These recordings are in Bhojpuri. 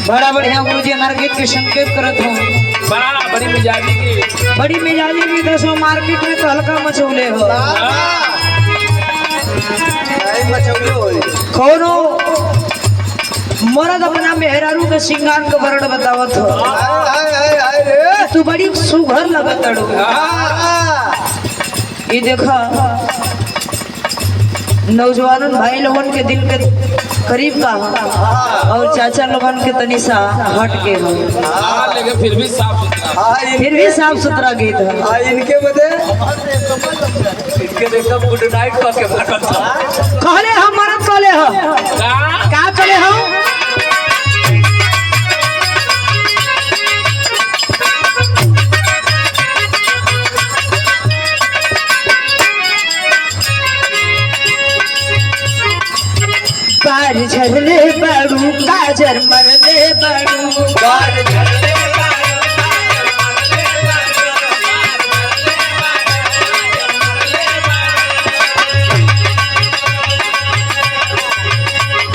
बड़ा बढ़िया गुरुजी मार्केट के संकेत करत हो। बड़ी मिजाजी की दसो मार्केट में तो हल्का मचौले हो। कौनो मरद अपना मेहरारू के सिंगार के वर्ण बतावत हो। तू बड़ी सुघर लगत अड़ो। ये देखा नौजवान भाई लोगन के दिल के करीब का और चाचा लोगन के तनिसा हट के हो, लेकिन फिर भी साफ सुथरा गीत है। इनके बदे इनके एकदम गुड नाइट का के कहले हम मरद कहले हो का कहले हो। बार झरले बाड़ू काजर मरले बाड़ू, बार झरले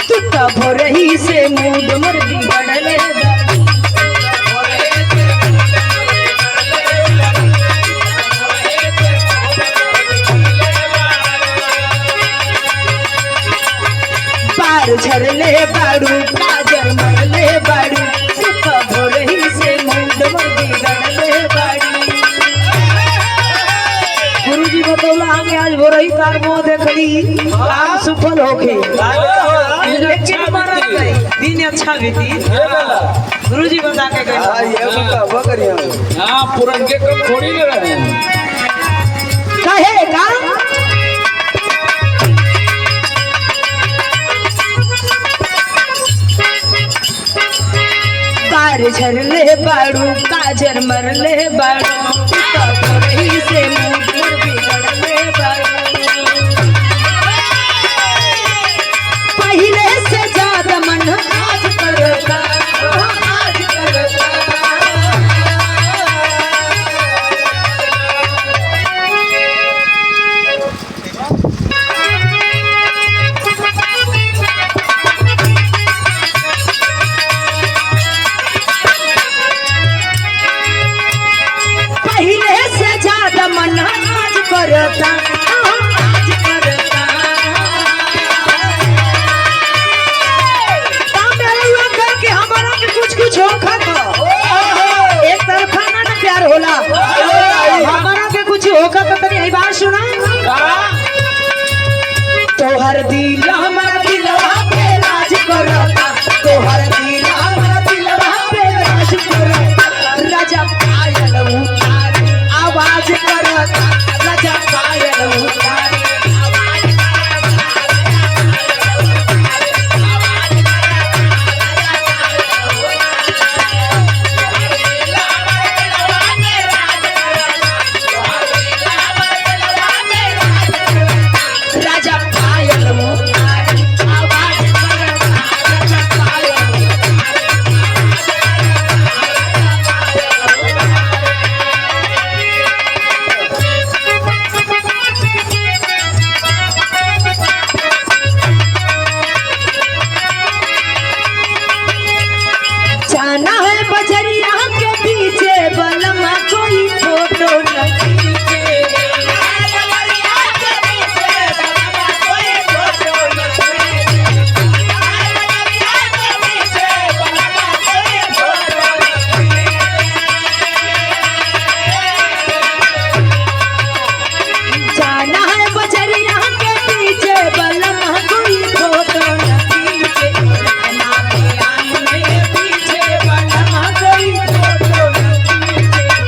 तू तब रही से मूड मर बिगड़ले झरले बाड़ू काजर मरले बाड़ू, भोरही से मूड बिगड़ले बाड़ू। गुरुजी बतौला हमें आज भोरही तार मुँह देखली काम सफल होके दिन अच्छा बीती। गुरुजी बता के गए पुरनके कम थोड़ी ले रहे कहे का बार झरले बाड़ू काजर मरले बाड़ू, रही से मूड बिगड़ले बाड़ू। पहले से ज्यादा मन आज करता, आज करता। मन आज करता, आज करता। कि हमारा भी कुछ हो खाता एक तरफा ना प्यार होला, हमारा भी कुछ होगा तो तनी यही बात सुना। तोहर दिल हमारा दिलवा पे राज करता, तोहर दिल हमारा दिलवा पे राज करता। राजा पायल उतारे आवाज करता, राजा पायल उतारे राजा पायल जाना है बजरिया के पीछे बलमा कोई फोटो न खींचे जाना है बजरिया के पीछे बलमा कोई फोटो न खींचे ना ध्यान में पीछे बलमा कोई फोटो न खींचे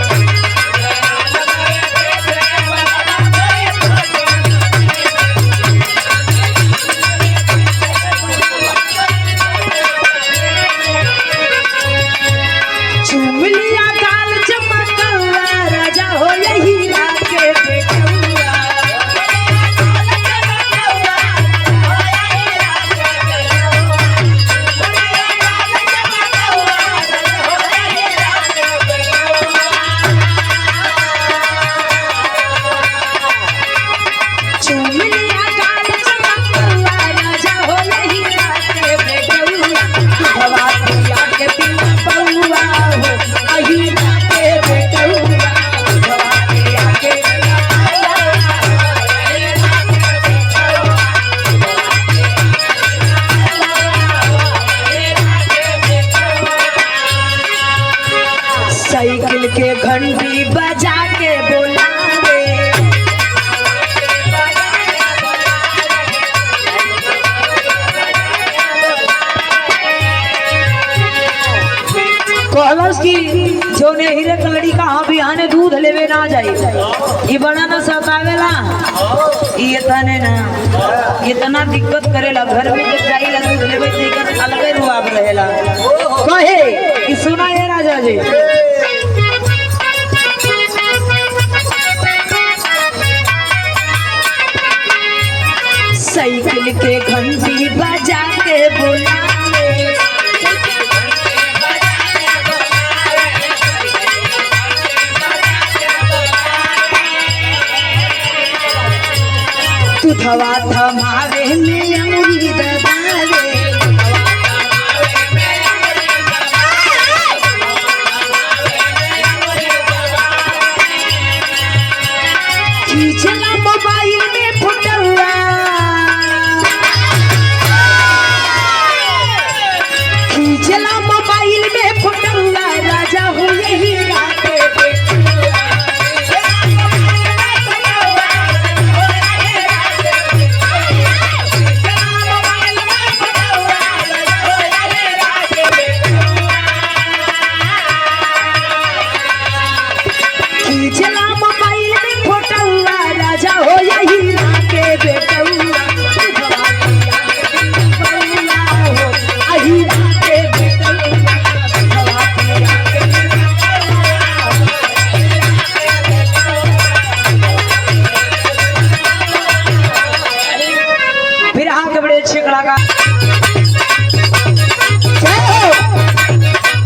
चूम लिया गाल चमकौआ राजा हो यही राके बेटौआ चूम लिया गाल चमकौआ राजा हो यही राके बेटौआ हवा पिया के पीना पौआ हो अही राके बेटौआ हवा पिया के साइकिल के घंटी बजा के बोलावे कहलस की जो ने हीरे के लड़का हाँ बिहाने दूध लेवे ना जाई ये बड़ा ना सतावेला ये तने ना इतना दिक्कत करेला घर में जब जाइला दूध लेवे तो एकर अलगे रुआब रहेला कहे कि सुना है राजा जी साइकिल के घंटी बजा के बुलावे तू थवा थमावे में अंगुरी दबावे खींचला मोबाइल में फुटौआ खींचला मोबाइल में फुटौआ राजा हो यही राके खींचला मोबाइल में फुटौआ राजा हो यही राके बेटौआ हवा पिया के पीना पौआ हो अही राके बेटौआ हवा पिया के फिर हाँ के बड़े अच्छे कलाकार जय हो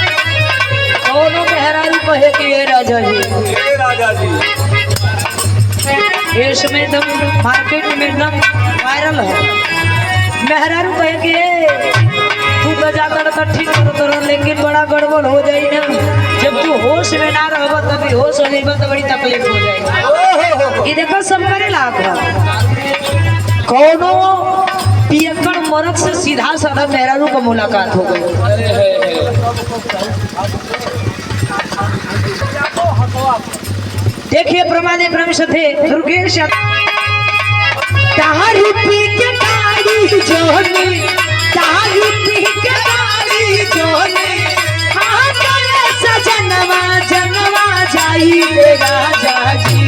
दोनों मेहरारू कहे कि ये राजा जी हे राजा जी देश में एकदम मार्केट में एकदम वायरल है मेहरारू कहे कि तू तो जाकर तो ठीक करत रह लेकिन बड़ा गड़बड़ हो जाई ना जब तू होश में ना रहब तभी होश हो जाइब तो बड़ी तकलीफ हो जाएगी ये देखो सब करे लाख कोनो पियक्कड़ मर्द से सीधा साधा मेहरारू का मुलाकात हो गई देखिए प्रमादे प्रेम थे दुर्गेश तारी पी के गाड़ी जोनी तारी पी के गाड़ी जोनी हाँ करे सजनवा जनवा जाई राजा जी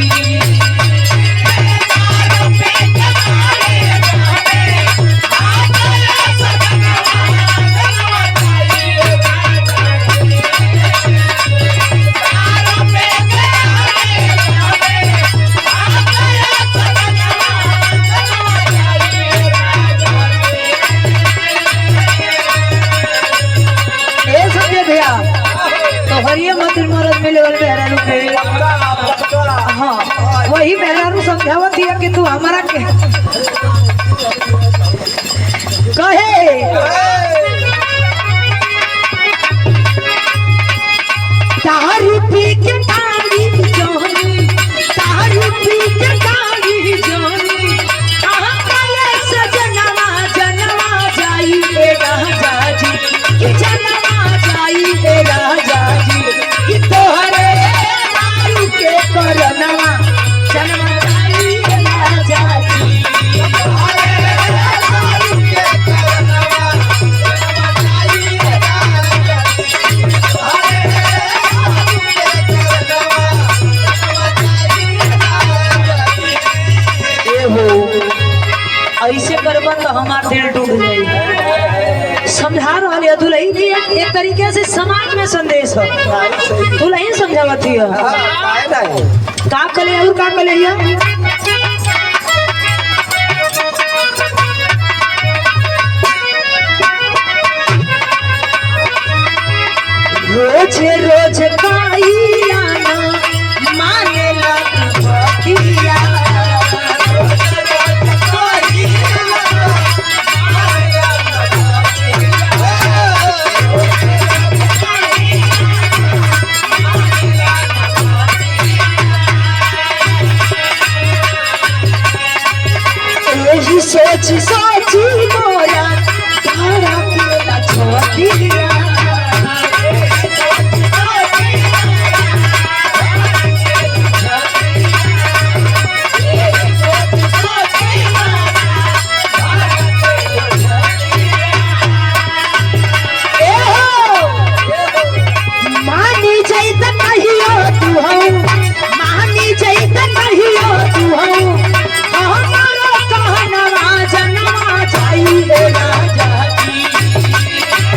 वही मेहरारू समझावत हिया कि तू हमारा के कहे दारू पी के गाड़ी जोनी, दारू पी के गाड़ी जोनी, कहाँ गए सजनवा जनवा जाई रे राजा जी, कि जनवा जाई रे राजा जी, कि तोहरे दारू के करनवा जनवा जाई रे राजा जी, तोहरे दारू के करनवा जनवा जाई रे राजा जी, तोहरे ऐसे करबा तो हमार दिल टूट जाई। समझा रही है दुल्हन की एक तरीके से समाज में संदेश है। दुल्हन समझावत है का कले और का कले रोज रोज काइयाना माने लगिया सोच सोच मोरा तारा पिला छोड़िया मानी जाइत कहियो तू हूँ, मानी जाइत कहियो तू हूँ, हमारो कहनवा जनवा जाई रे राजा जी,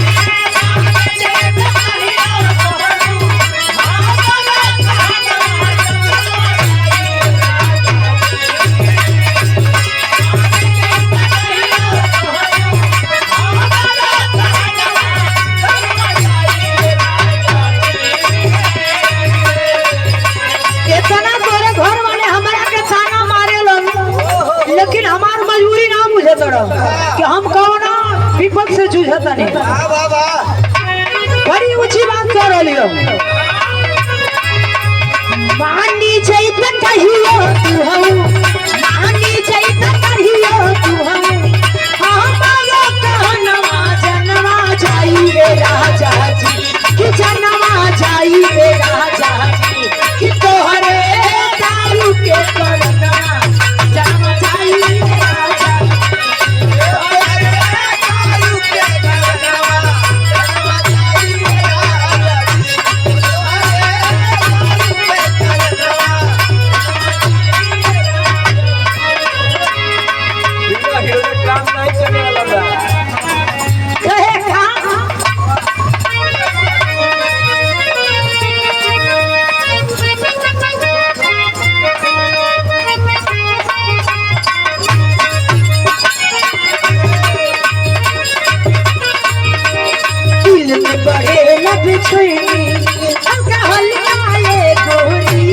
इतना तोरे घर वाले हमारा के ताना मारे लोग, लेकिन हमार मजबूरी ना बुझे तोरा कि हम कौन विपद से जूझता नहीं। बड़ी ऊंची बात कर रही हो। मानी जाइत कहियो तू हूँ, मानी जाइत कहियो तू हूँ, हमारो कहनवा जनवा जाई रे राजा जी, कि जनवा जाई रे राजा जी, कि तोहरे दारू के करनवा जनवा जाई रे राजा जी, तोहरे दारू के करनवा जनवा जाई रे राजा जी, तोहरे दारू के करनवा काम नहीं चले वाला कहे का दिल में बड़े लब छुई हल्का हल्का ये गोरी,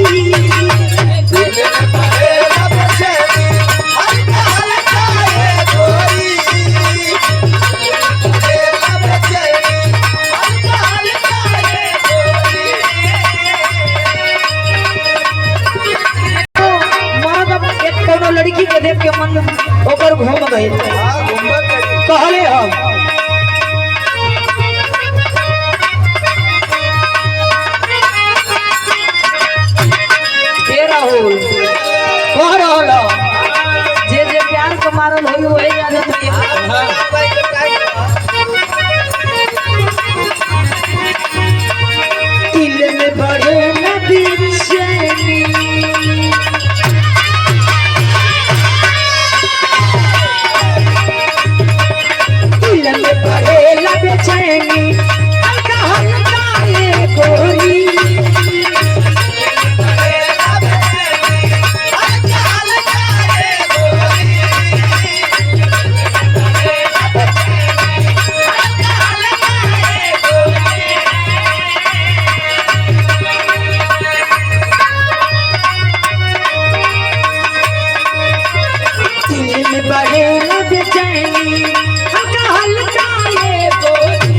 दिल में बड़े लब छुई हल्का हल्का ये गोरी, बड़े लब छुई हल्का हल्का ये गोरी। मर्द एक कोनो लड़की के देख के मन ओकर घूम गए, कहले हम राहुल कह रहा जे जे प्यार के मारल होई वही आदत दिल में बड़े नबी चैनी, दिल में बड़े नबी चैनी हल्का हल्का ये गोरी, हल्का हल्का ये गोरी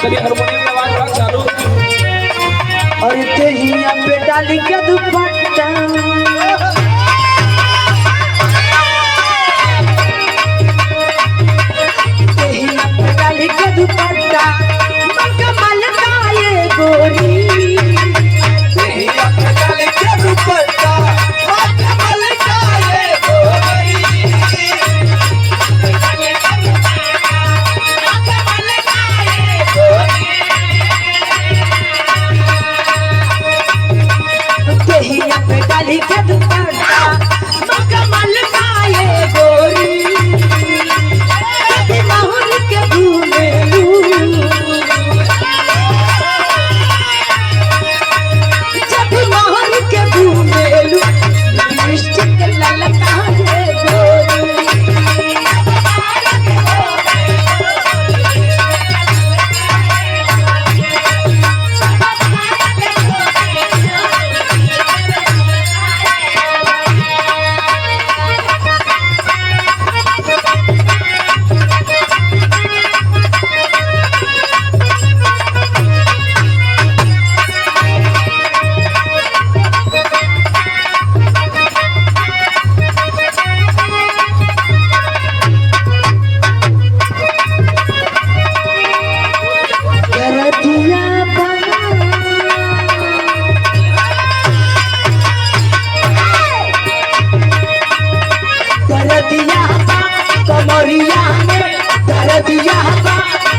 चलिए हारमोनियम की आवाज रख चालू। और तेहिया पे डाली के दुपट्टा तेहिया पे डाली के दुपट्टा मलका ये गोरी तेहिया पे डाली के दुपट्टा मलका ये गोरी तेहिया पे डाली के दुपट्टा मलका ये गोरी माहौल के घूमे जब माहौल के घूमे लिपस्टिक ललका ये गोरी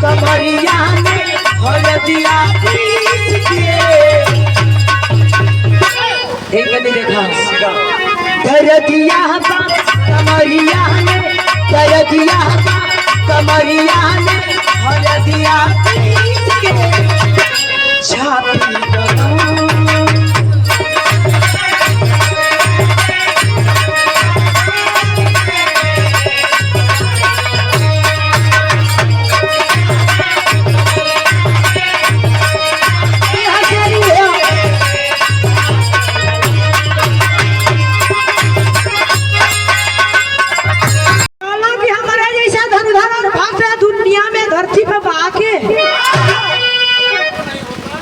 कमरिया में हल्दिया पीस के एक गति देखा दर्दिया कमरिया में दर्दिया कमरिया में हल्दिया पीस के छाती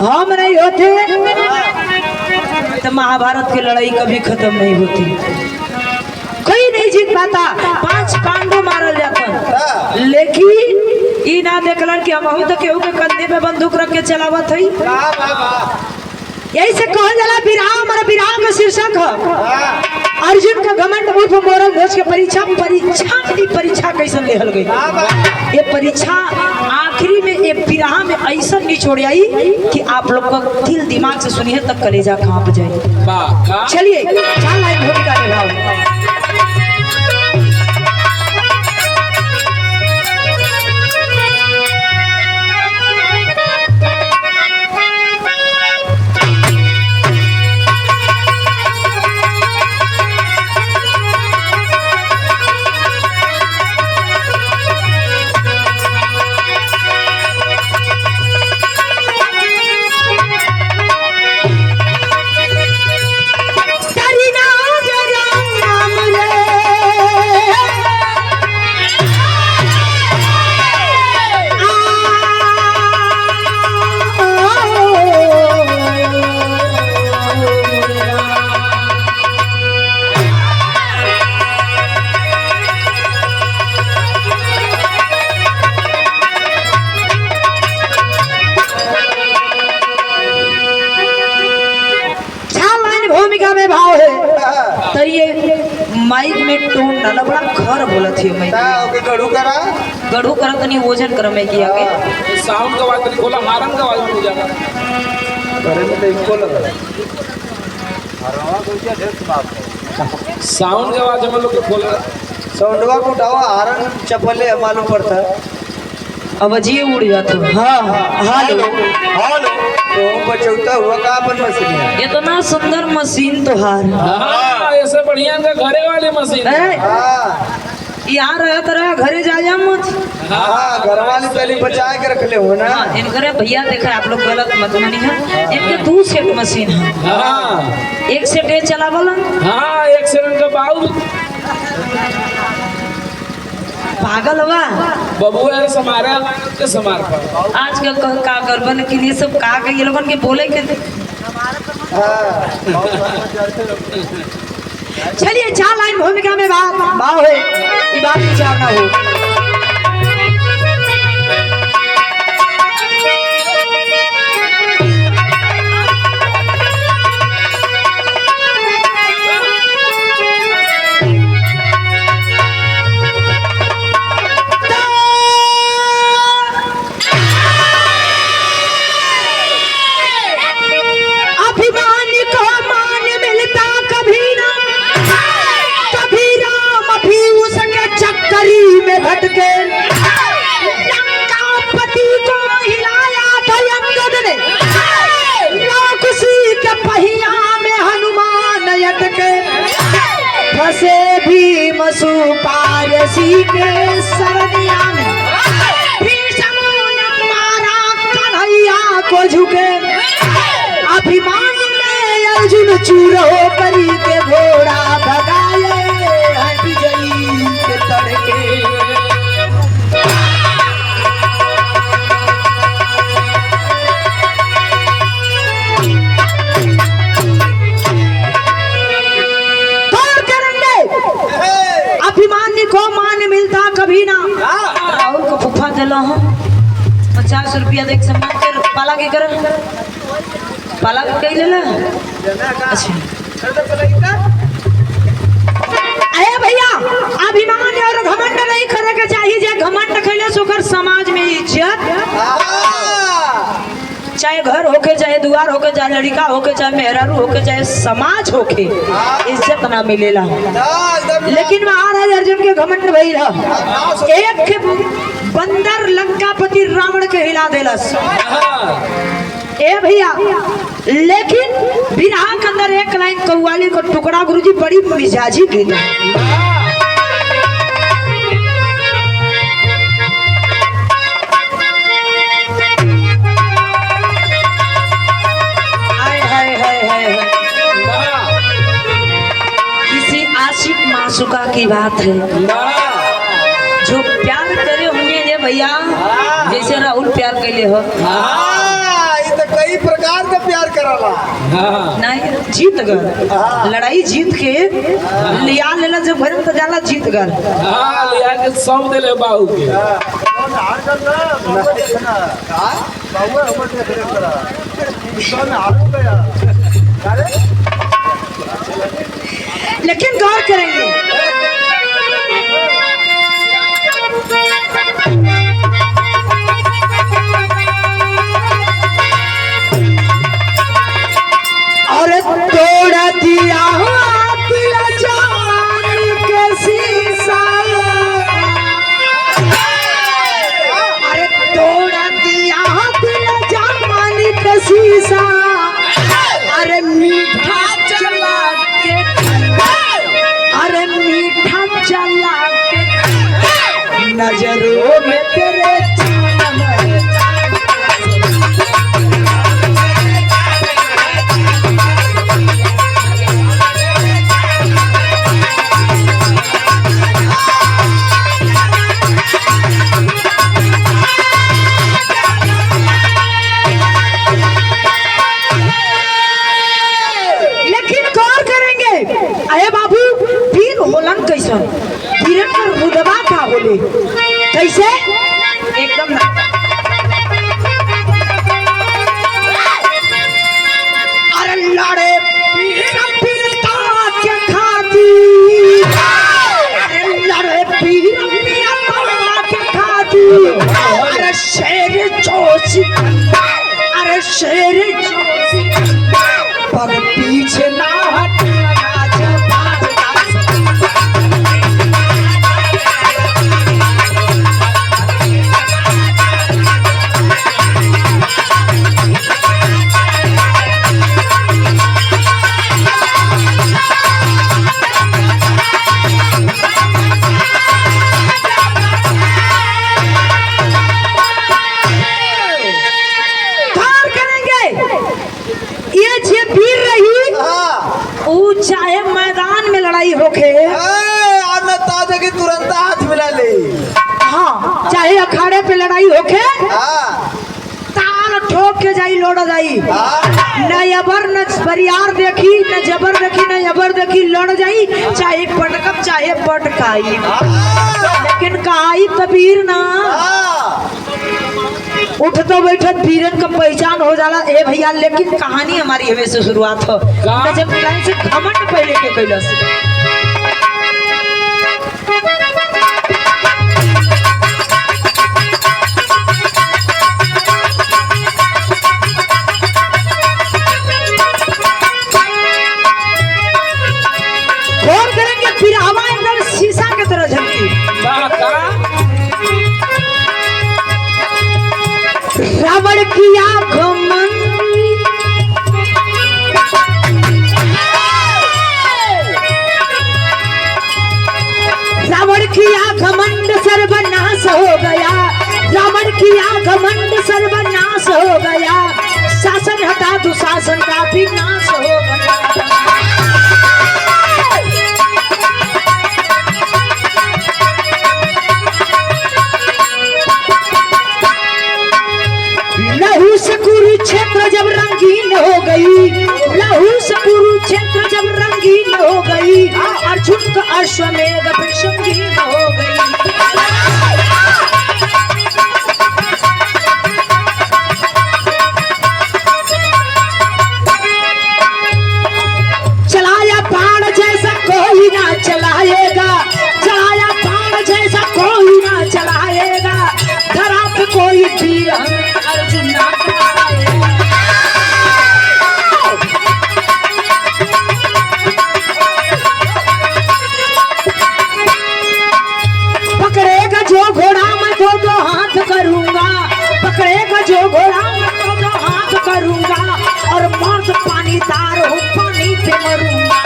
हम नहीं होते तो महाभारत की लड़ाई कभी खत्म नहीं होती, कोई नहीं जीत पाता। 5 पांडव मारल जाता, लेकिन ई ना देखलन कि हम तो केहू के कंधे पे बंदूक रख के चलावत हई। यही से कहल जाला बिरहा, हमारा बिरहा का शीर्षक है अर्जुन का घमंड उर्फ मोरल ध्वज के परीक्षा कैसे लेहल गई। ये परीक्षा आखिरी में ये बिरहा में ऐसा निचोड़ आई कि आप लोग का दिल दिमाग से सुनिए तक कलेजा कांप जाए। चलिए 4 लाइन भूमिका निभाओ। डाला बड़ा खर बोलत है मैं ता ओके गड़ू करा गढ़ू करत नहीं वजन कर मैं किया के साउंड का आवाज नहीं खोला हारन का आवाज हो जाएगा करे में तो इनको लगा साउंड का आवाज हम लोग को खोला साउंडवा को उठाओ हारन चपले मालूम पड़ता है अब अजिए उड़ जाता हाँ हेलो हेलो तो बचौता हुआ का अपन मशीन है इतना सुंदर मशीन तो हार हां ऐसे बढ़िया का घरे वाली मशीन है हां यहाँ रहता रहा घरे जा मत हां घर वाली पहले बचा के रख ले हो ना इनकरे भैया देखा आप लोग गलत मत मानिए इनके 2 सेट मशीन है हां एक सेट ये चलावल हां एक सेकंड का बाउल पागल हुआ बबुआ है समारे के समार पर आज का करबन के लिए सब का ये लोगन के बोले के चलिए 4 लाइन भूमिका में भाव है ये बात विचार ना हो भटके लंकापति को हिलाया था अंगद ने खुशी के पहिया में हनुमान अटके फंसे भीम सुपारसी के सरनिया में भीष्म ने मारा कन्हैया को झुके अभिमान में अर्जुन चूर हो करी के घोड़ा भगाए विजयी के तड़के अभिमान्य को मान मिलता कभी ना राहुल को फुफा दिला हूँ 50 रुपया देख सम्मान कर पाला के कर पाला के कही ले अच्छा अरे भैया अभिमान और घमंड नहीं करे के चाहिए जे घमंड खैले सुकर समाज में इज्जत चाहे घर होके चाहे दुआर होके चाहे लड़का होके चाहे मेहरारू होके चाहे समाज होके इज्जत ना मिलेला लेकिन महाराज अर्जुन के घमंड भइल एक बंदर लंकापति रावण के हिला देलस ए भैया लेकिन बिरहा के अंदर एक लाइन कव्वाली को टुकड़ा गुरुजी बड़ी मिजाजी गई किसी आशिक मासूका की बात है जो प्यार करे होंगे ये भैया जैसे राहुल प्यार कैले हो तो कई प्रकार का प्यार कराला नहीं जीत गए लड़ाई जीत के लिया लेला जब भरम तो जाला जीत गए लिया के सब देले बाहु के लेकिन गौर करेंगे और तोड़ दिया के शीशा अरे तोड़ दिया जमानी के शीशा अरे मीठा चला के अरे मीठा चला के नजरों में तेरे कैसन वीरन पर रुदबा का बोले कैसे एकदम अरे लड़े पीरता के खाती सिकंदर अरे शेर जो सिकंदर पग पीछे ना हट राजा बाज चाहे मैदान में लड़ाई होके की तुरंत हाथ मिला ले। हाँ चाहे अखाड़े पे लड़ाई होके ताल ठोक के जाई लौट जाई न अबर न बरियार देखी न जबर देखी न अबर देखी लड़ जाई चाहे पटकब चाहे पटकाई लेकिन काई कबीर ना उठतो बैठत वीरन का पहचान हो जाला ए भैया। लेकिन कहानी हमारी हमें से शुरुआत हो जब से घमंड पहले के कैलस गौर करेंगे फिर हवा एकदम शीशा की तरह झलकी रावण किया घमंड रावण किया घमंड सर्वनाश हो गया रावण किया घमंड सर्वनाश हो गया शासन हटा दुशासन का विनाश हो गया। लहू से कुरुक्षेत्र जब रंगीन हो गई लहू से कुरुक्षेत्र जब रंगीन हो गई अर्जुन का अश्वमेध फिर संगीन हो गई। चलाया बाण जैसा कोई ना चलाएगा चलाया बाण जैसा कोई ना चलाएगा धरा पे कोई वीर अर्जुन ना पकड़ेगा जो घोड़ा मैं दो हाथ करूंगा पकड़ेगा जो घोड़ा मैं दो हाथ करूंगा और मर्द पानी तार हो पानी पे मरूंगा।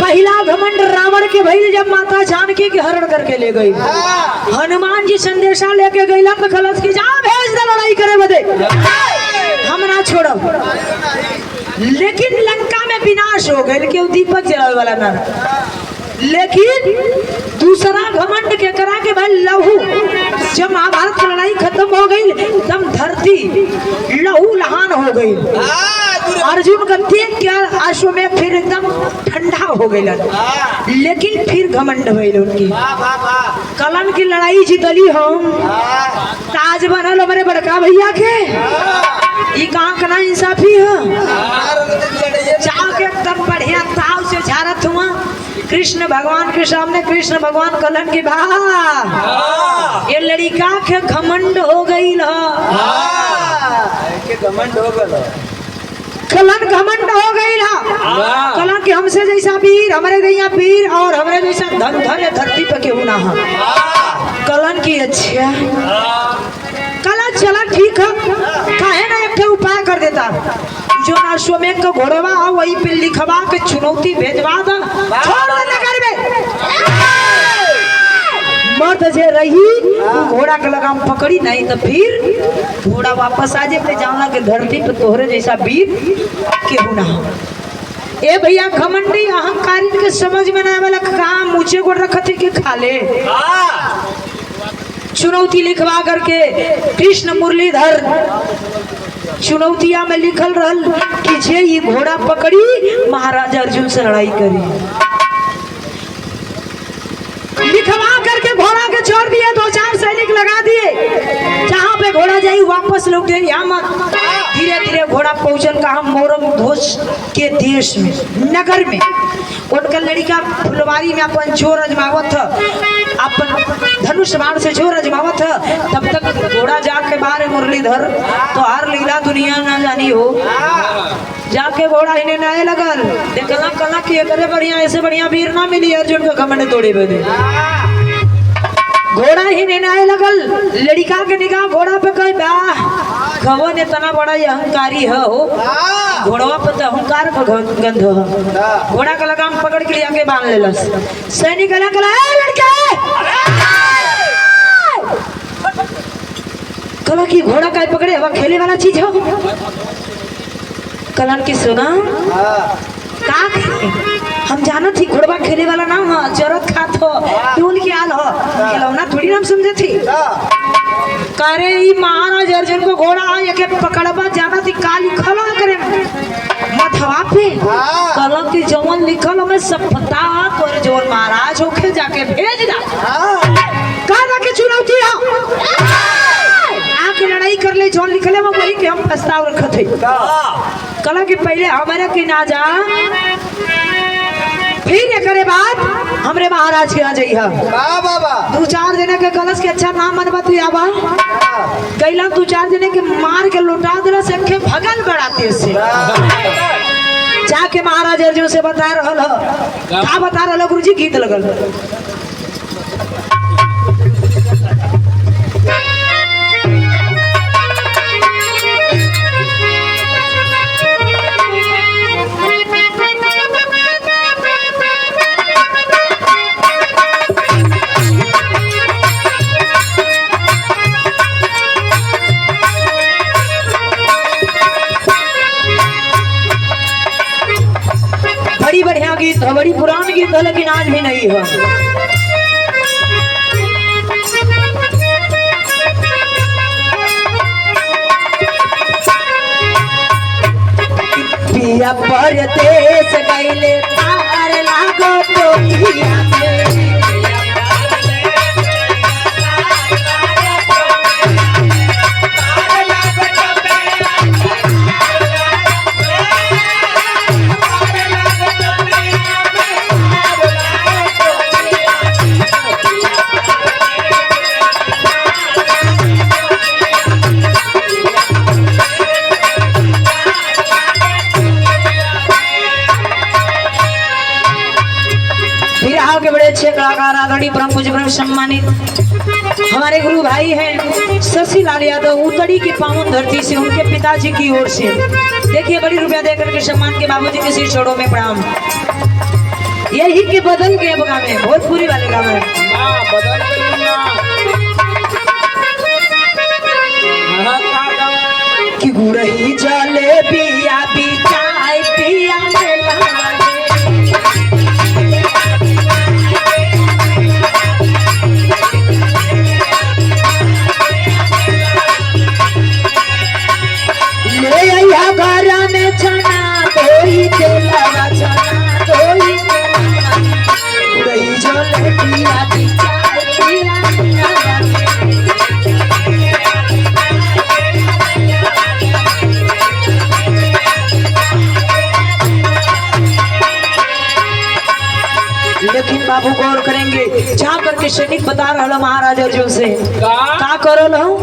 पहला घमंड रावण के भइल जब माता जानकी के हरण करके ले गई हनुमान जी संदेशा लेके गईला तो खलस की जा भेज दे लड़ाई करे बदे हम ना छोड़ब लेकिन लंका में विनाश हो गए क्यों दीपक जलावे वाला ना लेकिन दूसरा घमंड के करा के भाई लहू जब महाभारत की लड़ाई खत्म हो गई एकदम धरती लहू लहान हो गई अर्जुन का देख के अश्वमेध फिर एकदम ठंडा हो गई लेकिन फिर घमंड भइल उनकी कलन की लड़ाई जीतली हम ताज बनल हमारे बड़का भैया के ये कहाँ का ना इंसाफी है चाव के एकदम बढ़िया ताव से झारत हुआ कृष्ण भगवान के सामने कृष्ण भगवान कलन की भा ये लड़का के घमंड हो गई घमंड हो गया कलन घमंड हो गई कलन के हमसे जैसा वीर हमारे दैया पीर और हमारे जैसा धन धन धरती पे क्यों ना हम कलन की अच्छा कला चला ठीक है काहे ना एक उपाय कर देता जो ना अश्वमेध का घोड़वा वही पे लिखवा के चुनौती भेजवा दा छोड़ दे करबे मर्द जे रही वो घोड़ा के लगाम पकड़ी नहीं तो फिर घोड़ा वापस आ जाए जाना के धरती पे तोहरे जैसा वीर केहू ना हो। ए भैया घमंडी अहंकारी के समझ में ना आवेला काम ऊंचे को रखती के खा ले चुनौती लिखवा करके कृष्ण मुरलीधर चुनौतिया में लिखल रहल कि जे ये घोड़ा पकड़ी महाराजा अर्जुन से लड़ाई करी लिखवा करके घोड़ा के छोड़ दिए, 2-4 सैनिक लगा दिए, जहाँ पे घोड़ा जाई वापस लौट गए। यहाँ मत धीरे धीरे घोड़ा पहुंचल कहा मोरम ध्वज के देश में, नगर में। उनका लड़का फुलवारी में अपन जोर अजमावत था, अपन धनुष बाण से जोर अजमावत था। तब तक घोड़ा जाके बाहर मुरलीधर तो हर लीला दुनिया ना जानी हो, जाके घोड़ा इन्हें नए लगल देखला कला कि करे बढ़िया, ऐसे बढ़िया वीर ना मिली अर्जुन का घमंड तोड़े बदे। घोड़ा ही नए लगल, लड़का के निगाह घोड़ा पे कही वाह खबो ने तना बड़ा अहंकारी है हो, घोड़वा पे तो अहंकार का गंध है। घोड़ा का लगाम पकड़ के आके बांध लेलस। सैनिक कला कला लड़के कला की घोड़ा का पकड़े हवा खेले वाला चीज हो। कलन की सुना का हम जाना थी घोड़वा खेले वाला ना हो, जरूरत खात हो टूल के आल हो, खिलौना थोड़ी हम समझे थी। करे ई महाराज अर्जुन को घोड़ा ये के पकड़वा जाना थी, का लिखल करे मथवा पे कलम की जवन लिखल हमें सब पता तोरे जवन महाराज होके जाके भेज दा का के चुनौती हो आके लड़ाई कर ले, जवन लिखले में वही के हम प्रस्ताव रखत है। कला के पहले हमारे की ना जा, फिर ये करे बात हमरे महाराज के आ जाई है। 2-4 जने के कलश के अच्छा नाम मनबा तू आवा कैला, 2-4 जने के मार के लौटा देला से के भगल बढ़ाते से जाके महाराज अर्जुन से बता रहल ह का बता रहल गुरुजी, गीत लगल बढ़िया गीत है, बड़ी पुरानी गीत है, लेकिन आज भी नहीं है। पिया परदेस गइले तार लागो टोकिया में, अच्छे कलाकार आदरणीय परम पूज्य ब्रह्म सम्मानित हमारे गुरु भाई हैं शशि लाल यादव, उतड़ी की पावन धरती से उनके पिताजी की ओर से देखिए बड़ी रुपया देकर के सम्मान के बाबूजी के सिर छोड़ों में प्रणाम। यही के बदल के बगा में भोजपुरी वाले गाँव में कि गुड़ही जले पिया बिचाई पिया लेकिन बाबू गौर करेंगे जा करके सैनिक बता रहा महाराज अर्जुन से का करल हूँ।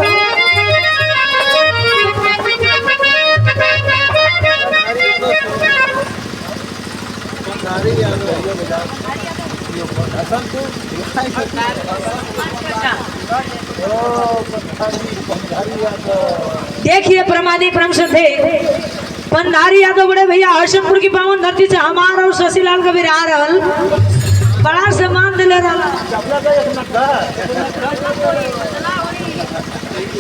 देखिए प्रमाणी परम श्रद्धे पंधारी यादव बड़े भैया हर्षणपुर की पावन धरती से हमारा और शशिलाल कबीर आ रहल बड़ा सम्मान दिले रहा।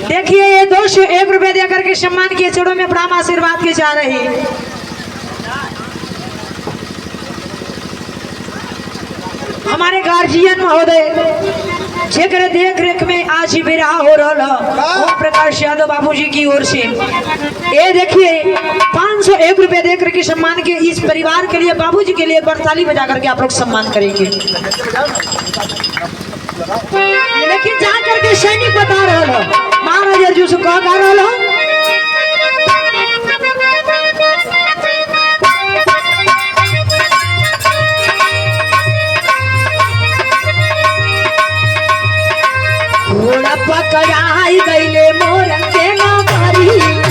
देखिए ये 201 रुपए देकर के सम्मान के चरणों में प्रणाम आशीर्वाद के जा रही। हमारे गार्जियन महोदय जेकर देख रेख में आज ही विराह हो रहा ओम प्रकाश यादव बाबूजी की ओर से ये देखिए 501 रुपए देकर के सम्मान के इस परिवार के लिए बाबूजी के लिए एक बार ताली बजा करके आप लोग सम्मान करेंगे। लेकिन जा करके सैनिक बता रहा हो महाराज अर्जुन से कह रहा हो घोड़ा पकड़ाई गईले मोरन के नगरी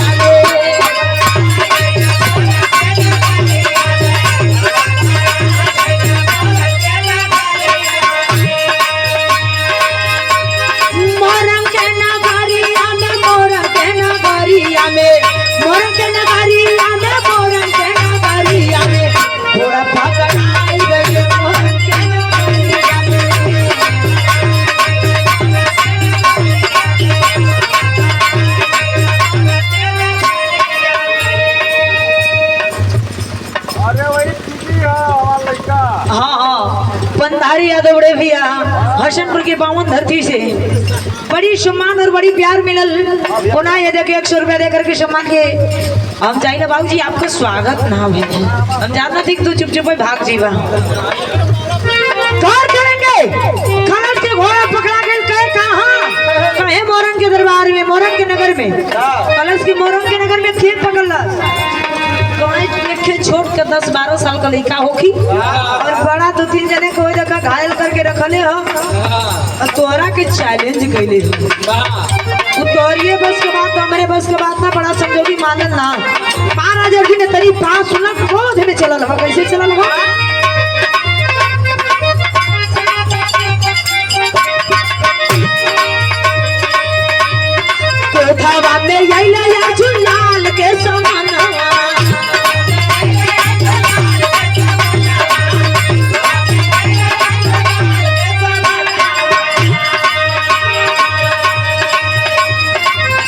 पंधारी यादव रे भैया हसनपुर के बावन धरती से बड़ी सम्मान और बड़ी प्यार मिलल पुनः ये देखे 100 रुपया देकर के सम्मान के हम चाहिए बाबू जी आपका स्वागत ना हो हम जानना थी तू चुप चुप भाग जीवा करेंगे खलस के घोड़ा पकड़ा गए कहे मोरन के दरबार में मोरन के नगर में कलश के मोरन के नगर में खेत पकड़ छोट के 10-12 साल का लड़का होगी और बड़ा 2-3 जने को जगह घायल करके रखले हो और तोहरा के चैलेंज कैले हो तोहरिए बस के बात हमारे बस के बात ना बड़ा संजोगी मानल ना महाराज अर्जुन ने तरी 5 लाख क्रोध में चलल हो कैसे चलल हो कोठावा में आइला अर्जुन लाल के समान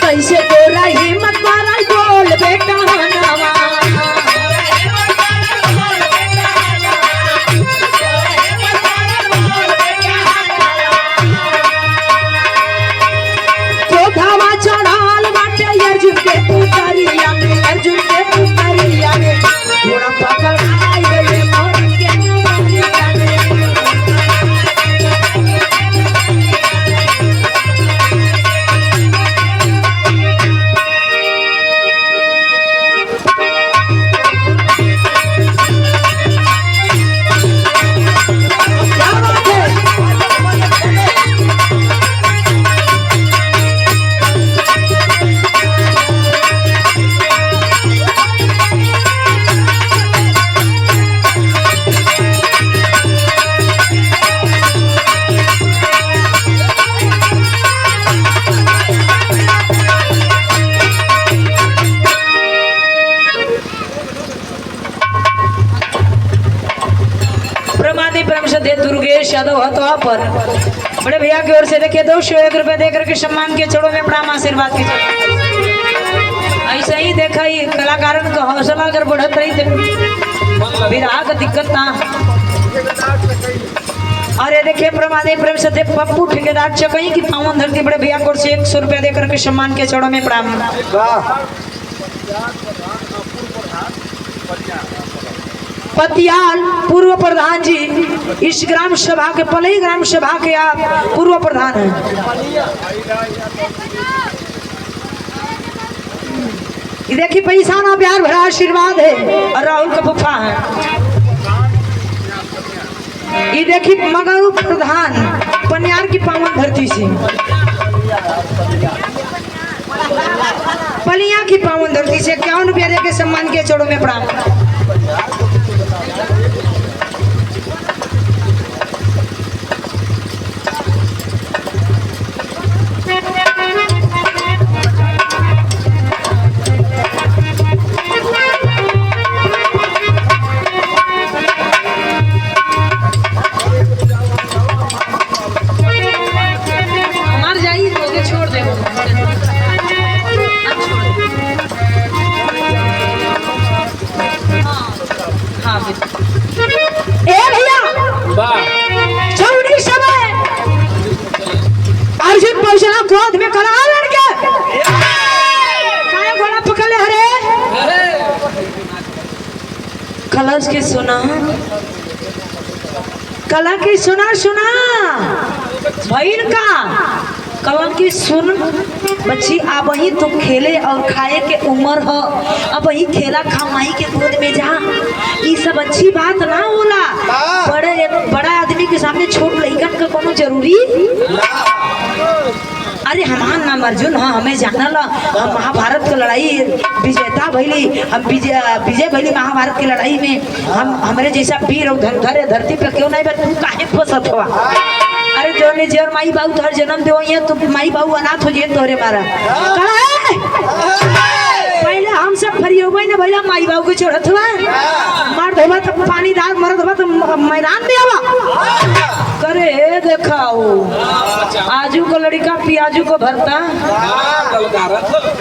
कैसे तोरा हिम्मत मारा बोल बेटा हनवा कोठावा चढ़ाल बाटे अर्जुन के पुतरिया में अर्जुन के पुतरिया में घोड़ा पकड़ाई गए मोरन के नगरिया में दुर्गेश यादव हथवा पर बड़े भैया की ओर से देखिए 201 रुपए देकर के सम्मान के चढ़ो में प्रणाम आशीर्वाद के ऐसे ही देखा ही कलाकारन का हौसला अगर बढ़त रही तो विराह का दिक्कत ना अरे देखिए प्रमादे प्रेम से पप्पू ठेकेदार चकई की पावन धरती बड़े भैया की ओर से 100 रुपया देकर के सम्मान के चढ़ो में प्रणाम पतियाल पूर्व प्रधान जी इस ग्राम सभा के पलई ग्राम सभा के आप पूर्व प्रधान हैं ये देखिए पैसा ना प्यार भरा आशीर्वाद है और राहुल का फुफा है ये देखिए मगरू प्रधान पनियार की पावन धरती से पलिया की पावन धरती से 51 रुपया दे के सम्मान के चढ़ो में प्रणाम अर्जुन पहुंचना क्रोध में कला लड़के काहे घोड़ा पकड़ ले हरे कलश की सुना कला की सुना भइल का कवन की सुन बच्ची अब ही तो खेले और खाए के उम्र हो, अब ही खेला खामाई के गोद में जा, ये सब अच्छी बात ना होला। बड़ा आदमी के सामने छोट लड़कन का कोनो जरूरी। अरे हमार नाम अर्जुन, हाँ हमें जानल, हम महाभारत की लड़ाई विजेता भैली, हम विजय भैली महाभारत की लड़ाई में। हम हमारे जैसा वीर और धनधर धरती पे क्यों नहीं, तू काहे फसत हुआ? अरे जो ने जर माई बाबू तुहर जन्म दे ये तो माई बाबू अनाथ हो जाए तोरे मारा। पहले हम सब फरियोगे ना भैया माई बाबू को छोड़त हुआ, मर्द होगा तो पानी दार, मर्द होगा तो मैदान में आवा करे। देखाओ आजू को लड़का पियाजू को भरता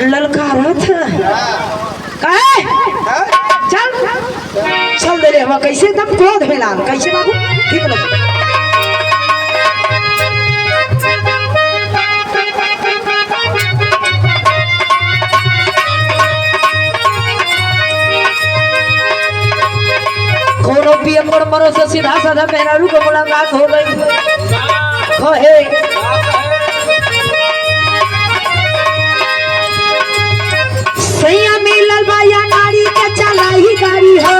ललकारत कहे चल चल दे रे हवा कैसे एकदम क्रोध में लाल कैसे बाबू ठीक लग। कोनो पीएम मरो से सीधा साधा मेहरारू को मुलाकात हो गई। कहे सैया मिलल बाया नारी के चलाई गाड़ी हो,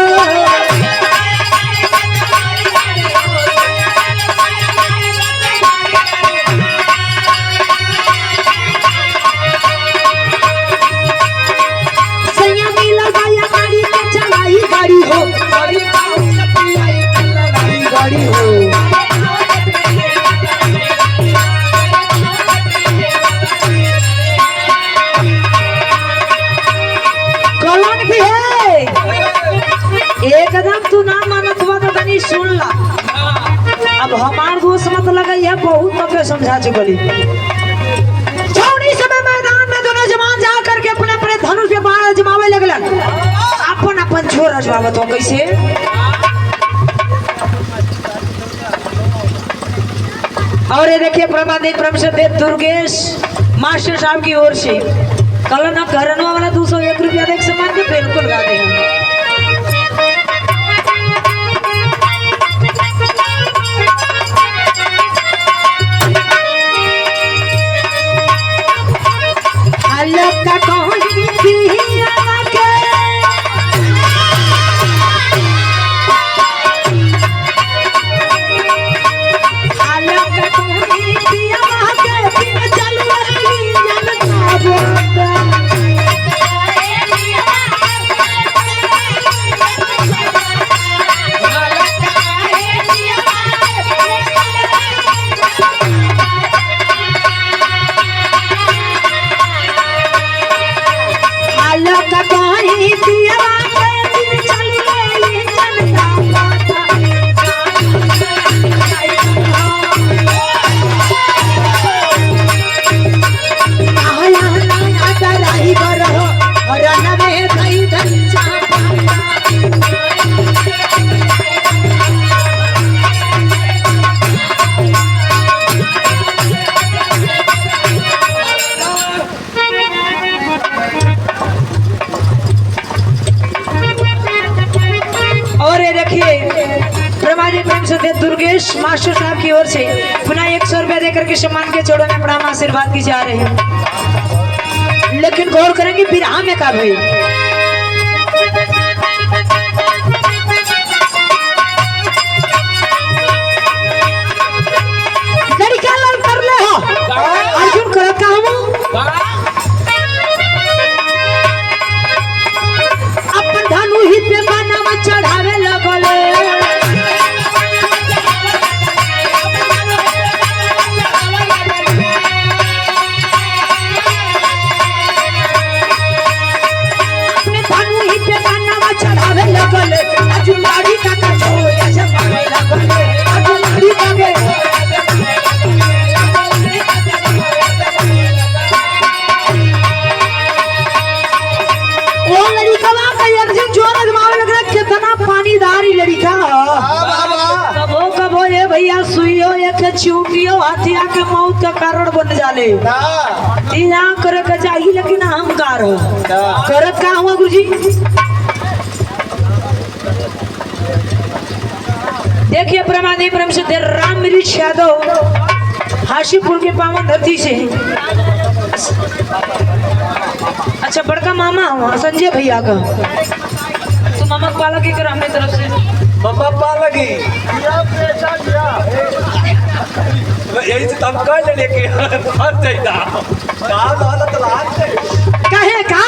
सैया मिलल बाया नारी के चलाई गाड़ी हो, गाड़ी हो। कौन भी है एकदम तू ना मानत हुआ तो तनी सुन ला। अब हमार दोस्त मत लगा है बहुत तो समझा चुकली। छौड़ी समय मैदान में दोनों जवान जा करके अपने अपने धनुष पे बाण जमावे लगलन, अपन अपन छोर अजमावत हो कैसे। और ये देखिए प्रमादिक ब्रह्मदेव दुर्गेश मास्टर साहब की ओर से कल ना घरनवा वाला 201 रुपया देख समान के बिल्कुल गा दे। का कौन दुर्गेश मास्टर साहब की ओर से पुनः 100 रुपया देकर के सम्मान के जोड़ों में प्रणाम आशीर्वाद की जा रहे हैं। लेकिन गौर करेंगे बिरहा में का भाई लड़का लाल कर ले हो अर्जुन कर का अपन धनु ही पे बनावा चढ़ावे लगले। भैया सुइयो एक चूटियो हथिया के मौत का कारण बन जाले यहाँ करे के चाहिए लेकिन अहंकार हो करे का हुआ गुरुजी। देखिए प्रमादी ब्रह्म से राम यादव हाशीपुर के पावन धरती से। अच्छा बड़का मामा हुआ संजय भैया का, तो मामा पाला के कर हमने तरफ से मम्मा पालगी यही से तब कर लेके फंस जाइदा का हालत लाज है कहे का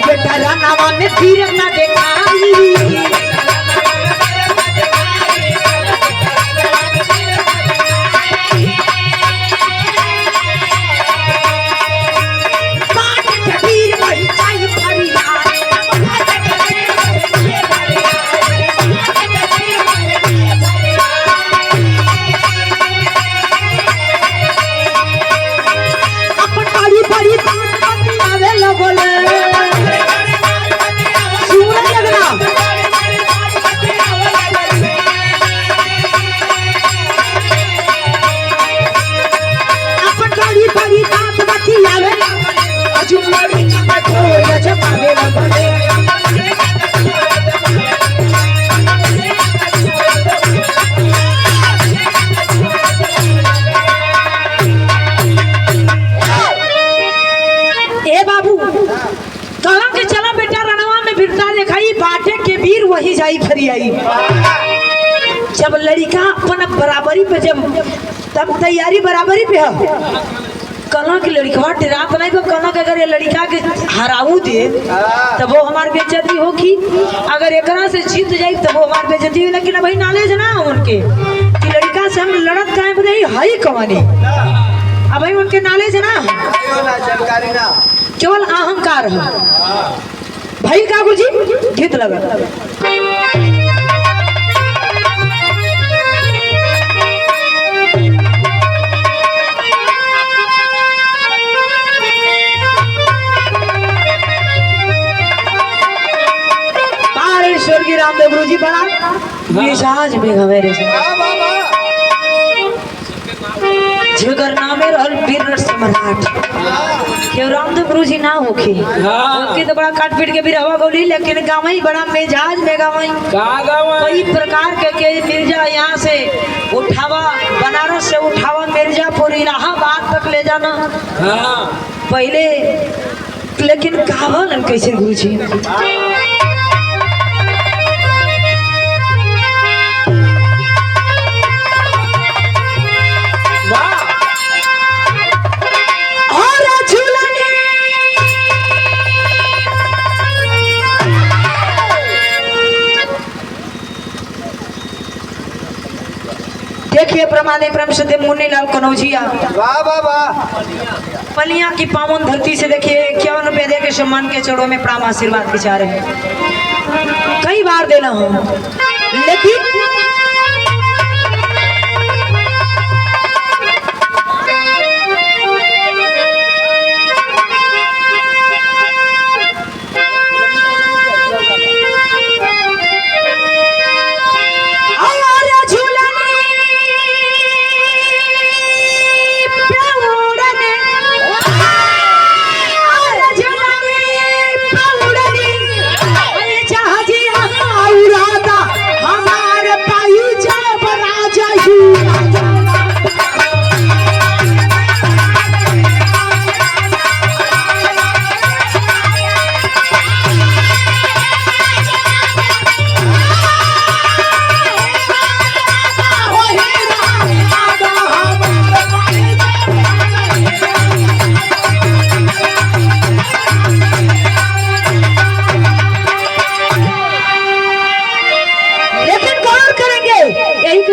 बेटा रानावा में फिर ना देखाई बाट के वीर बन जाई फरियाद अपन बड़ी बड़ी बात आवे लगल वही जाई फरियाई। जब लड़का अपन बराबरी पे जब तब तैयारी बराबरी पे है कला की लड़का डरात नहीं तो कला के अगर ये लड़का के हराऊ दे तब वो हमार बेइज्जती होगी, अगर एकरा से जीत जाए तब वो हमार बेइज्जती होगी। लेकिन भाई नॉलेज ना उनके कि लड़का से हम लड़त काहे बताई हाई कमाने, अब भाई उनके नॉलेज ना जानकारी ना केवल अहंकार है भाई का गुजी गीत लगा स्वर्गीय रामदेव गुरु जी बड़ा मिजाज में घमेरे से जिगर नामे रहल वीर सम्राट के रामदेव गुरु जी ना होके उनके तो बड़ा काट पीट के भी रवा गौली, लेकिन गावई बड़ा मिजाज में गावई कई प्रकार के मिर्जा यहाँ से उठावा बनारस से उठावा मिर्जापुर इलाहाबाद तक ले जाना पहले, लेकिन गावल कैसे गुरु जी देखिए प्रमाणे प्रेम से मुन्नीलाल कनौजिया वाह वाह वाह पलिया की पावन धरती से देखिए 51 रुपए दे के सम्मान के चढ़ो में प्राम आशीर्वाद बिचारे कई बार देना हूँ, लेकिन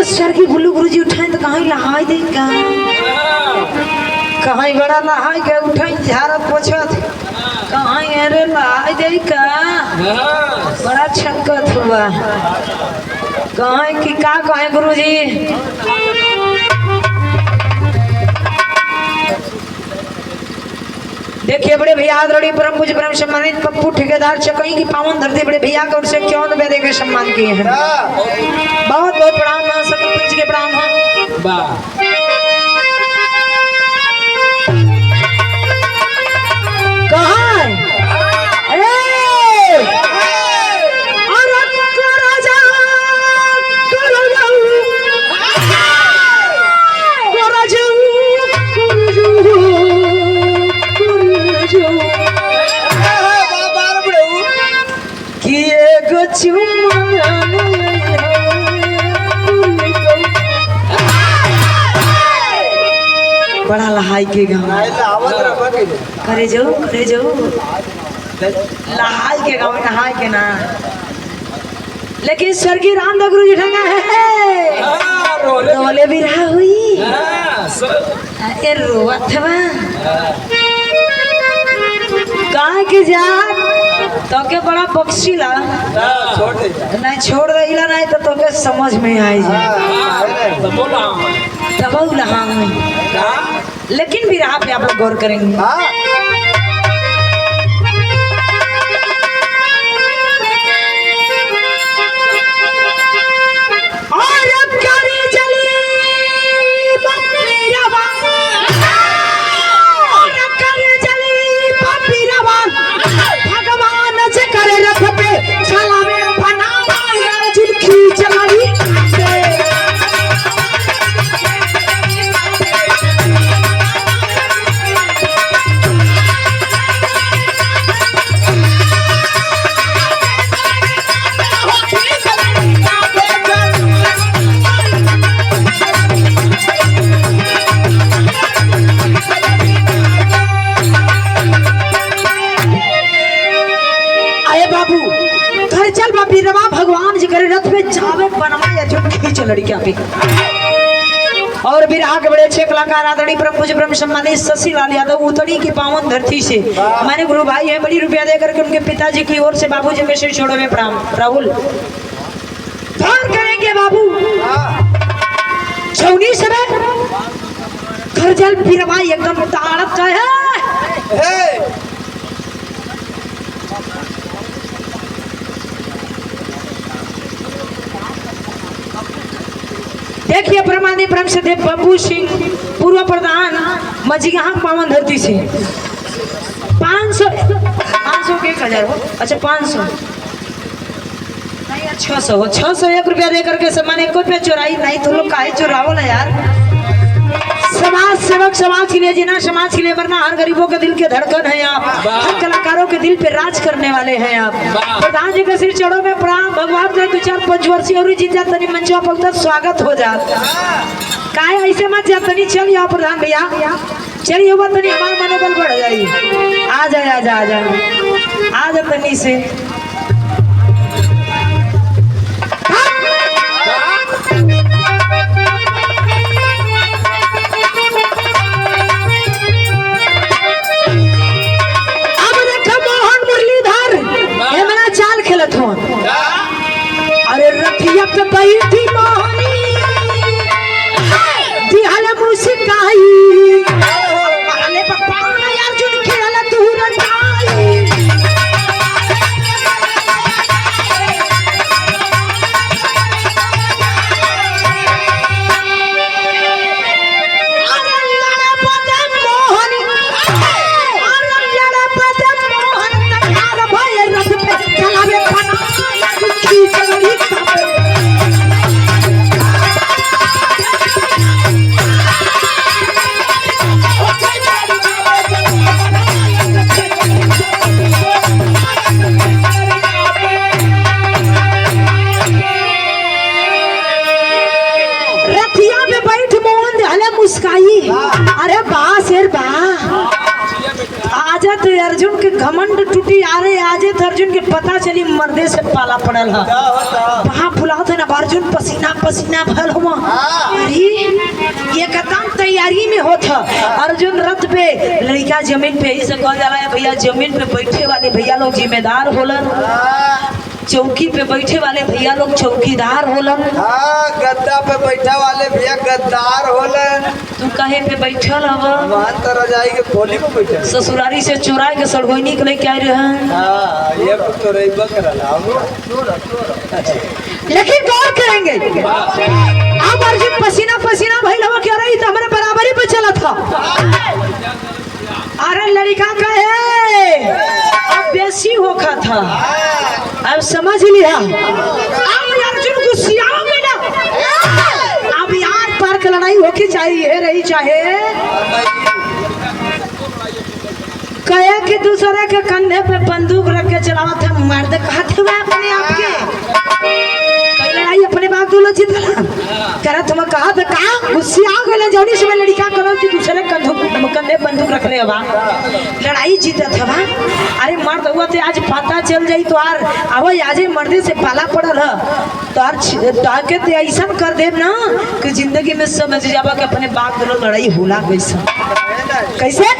स्वर्गीय बुल्लू गुरु जी उठाए तो कहीं नहाई दे का कहीं बड़ा नहाई के उठाई झाड़ा पोछत कहीं अरे नहाई दे का बड़ा छक्कत हुआ कहीं कि का कहे गुरु जी देखिए बड़े भैया आदरणीय परम पूज्य परम सम्मानित पप्पू ठेकेदार चकई की पावन धरती बड़े भैया को उनसे 51 दे के सम्मान किए हैं। बहुत बहुत प्रणाम है, सकल पंच के प्रणाम है। कहाँ है? बड़ा लहाई के गाँव करे जो लहाई के गाँव में नहाई के ना, लेकिन स्वर्गीय रामदास गुरु जी ठंगा है रोले भी रहा हुई ए रोवत बा गाय के जात तो के बड़ा पक्षी ला नहीं छोड़ देला नहीं तो तोके समझ में आई जाए तब लहा लेकिन भी रहा पे आप लोग गौर करेंगे। भगवान जी करे रथ में जावे बनवाया जो खींच लड़कियां पे और बिरहा के बड़े अच्छे कलाकार आदरणीय परम पूज्य ब्रह्म सम्मानित शशि लाल यादव उतनी की पावन धरती से मैंने गुरु भाई है बड़ी रुपया देकर के उनके पिताजी की ओर से बाबूजी में से छोड़ो में प्रणाम। राहुल कौन करेंगे बाबू छौनी से घर जल बिरवा एकदम ताड़प है। देखिए परमानंद परम सदेव बाबू सिंह पूर्व प्रधान मझिया पावन धरती से 500 के 1000 हो अच्छा 500 नहीं 601 रुपया दे करके सम्मान 1 रुपया चोराई नहीं तो लोग काहे चोरावो ना यार। समाज सेवक समाज के लिए जीना समाज के लिए मरना हर गरीबों के दिल के धड़कन है आप, हर कलाकारों के दिल पे राज करने वाले हैं आप। प्रधान जी के सिर चढ़ो में प्रणाम भगवान का 2-4-5 वर्षीय और जीत जा तनी मंचवा पर स्वागत हो जात काहे ऐसे मत जा तनी चल जाओ प्रधान भैया चलिए हुआ तनी हमारा मनोबल बढ़ जाई आ जा तनी से अरे रथिया पे बैठी मोहनी दिहाले मुस्काई अरे पप्पा यार जो खेला तू रंगाई अरे लड़ा पदम मोहनी तैयार भय रथ पे चलावे बना मुस्काई अरे बा शेर बा आजा तो अर्जुन के घमंड टूटी आ रहे आजे तो अर्जुन के पता चली मर्दे से पाला पड़ल है वहाँ फुला तो ना अर्जुन पसीना पसीना भल हुआ अरे ये कदम तैयारी में होता अर्जुन रथ पे लड़का जमीन पे ही से कह जाला है भैया जमीन पे बैठे वाले भैया लोग जिम्मेदार होलन चौकी पे बैठे वाले भैया लोग चौकीदार होलन। हाँ गद्दा पे बैठा वाले भैया गद्दार होलन। तू कहे पे बैठल हव? मान तो रजाई के खोली पे बैठा। ससुरारी से चुरा के सड़गोइनी के लेके आए रहे। हाँ ये तो रही बकरल। लेकिन गौर करेंगे अब अर्जुन पसीना पसीना भइल हवा क्या रही तो हमारे बराबरी पे चला था। अरे लड़का कहे अब बेसी होखा था, अब समझ लिया। अब अर्जुन गुस्सिया हो गया ना, अब यार पार की लड़ाई होके चाहिए रही चाहे कहे कि दूसरे के कंधे पे बंदूक रख के चलावा था। मर्द कहते हुए अपने आप के कई लड़ाई अपने बाप दूल्हा जीतला करा तुम कहा था का गुस्सिया गले जौनी से लड़का करो कि दूसरे कंधे बंदूक रख ले बा लड़ाई जीता था बा। अरे मर्द हुआ तो आज पता चल जाई तो यार अब आज मर्दे से पाला पड़ल है तो ताके ते ऐसा कर देब ना कि जिंदगी में समझ जाबा कि अपने बाप दूल्हा लड़ाई होला कैसा कैसे।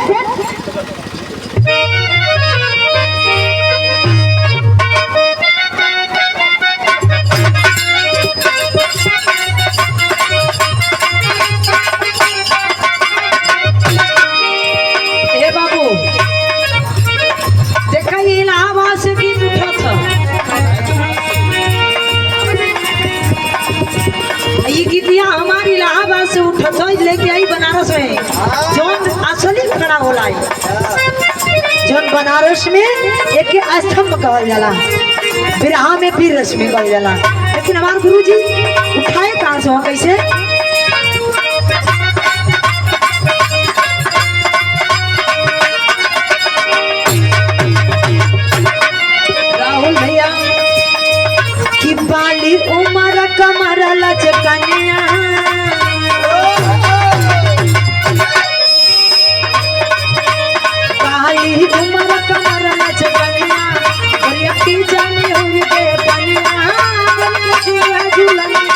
लेके आई बनारस में जोन असली खड़ा होला जोन बनारस में एक स्तंभ कहल जाला, बिरहा में भी रश्मि कहल जाला। लेकिन हमारे गुरुजी उठाए कहाँ से कैसे राहुल भैया की बाली उमर कमर लचकनिया उमर कमर लचकनिया और की जानी हुई के पनिया झूला झूलनिया।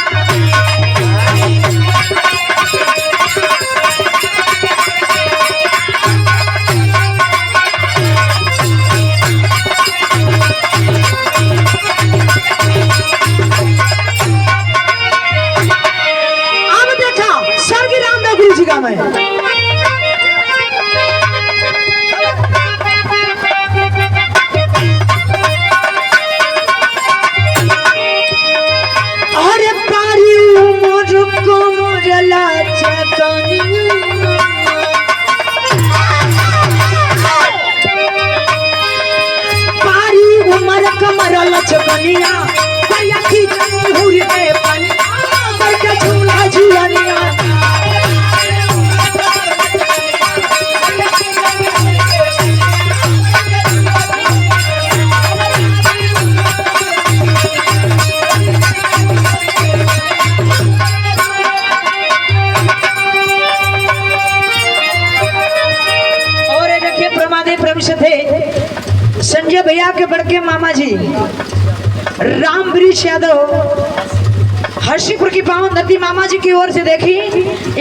अब देखा स्वर्गीय रामदेव गुरु जी का मैं लचकनिया भैया की जानी हुई के पनिया बैठे झूला झूलनिया। और देखिए प्रमादे प्रविष्ट थे संजय भैया के बड़के मामा जी राम वृक्ष यादव हर्षीपुर की पावन धरती मामा जी की ओर से देखी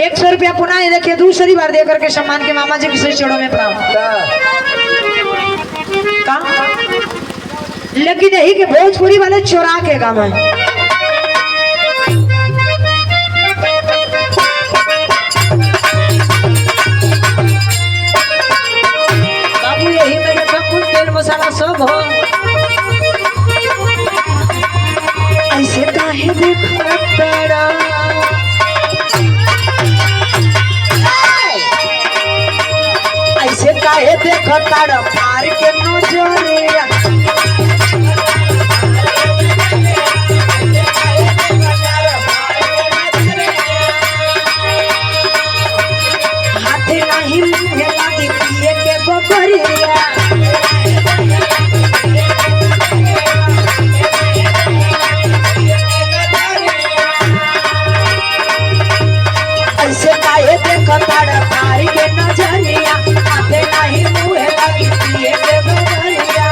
100 रुपया पुनः ये देखिए दूसरी बार दे करके सम्मान के मामा जी की चरणों में प्रणाम। लेकिन यही के भोजपुरी वाले चोरा के गाँव है बाबू, यही में देखा कुल तेल मसाला सब हो ऐसे काहे देखा तेरा ऐसे काहे देखा तारा मार के नजरिया हाथे नहीं मुझे लगी पिए के बबरिया ऐसे काहे देखा तारा मार के नजरिया हाथे नहीं मुझे लगी पिए के बबरिया।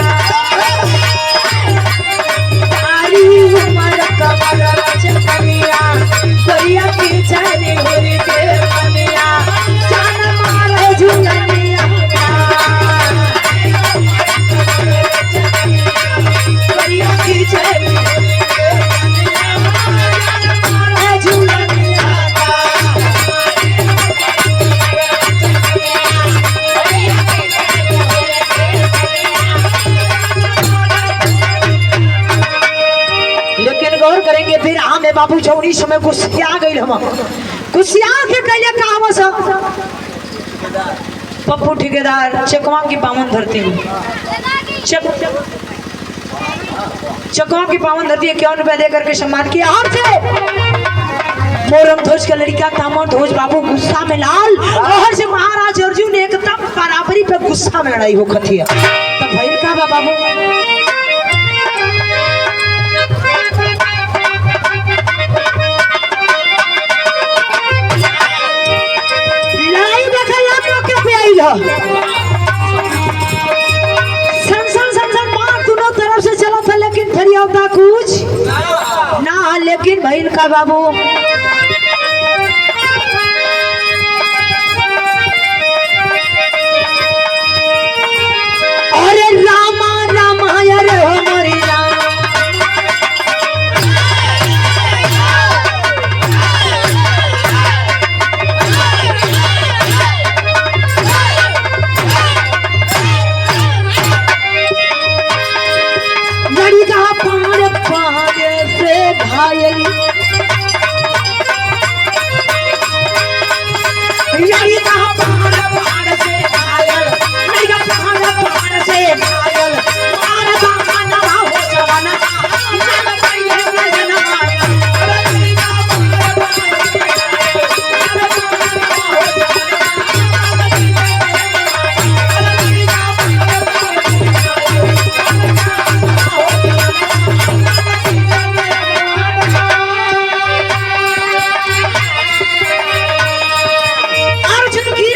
करेंगे फिर हमें बाबू जौनी समय गुस्सिया गई हम गुस्सिया के कैले काम सब पप्पू ठेकेदार चकवा की पावन धरती चकवा की पावन धरती 51 रुपया दे करके सम्मान किया और से मोरम ध्वज का लड़का तामर ध्वज बाबू गुस्सा में लाल और से महाराज अर्जुन एकदम बराबरी पे गुस्सा में लड़ाई हो खतिया तब भइल का बा बाबू लड़ाई देखा या मौके पे आई ला सन मार दोनों तरफ से चला था लेकिन फिर होता कुछ ना लेकिन भइल का बाबू अरे रामा रामा अरे हमारी राम लड़का पार पार से घायल लड़का पार पार से घायल लड़का पार पार से घायल मार बाना हो जवाना जब पहले नजर अर्जुन की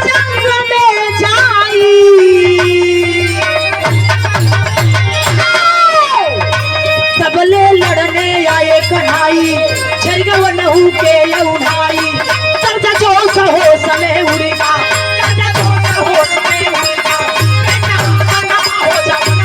जंग में जाई तबले लड़ने आए कन्हाई झरगव नहू के उठाई तब जो सहो समय उड़ेगा हो समय उड़ेगा हो जाना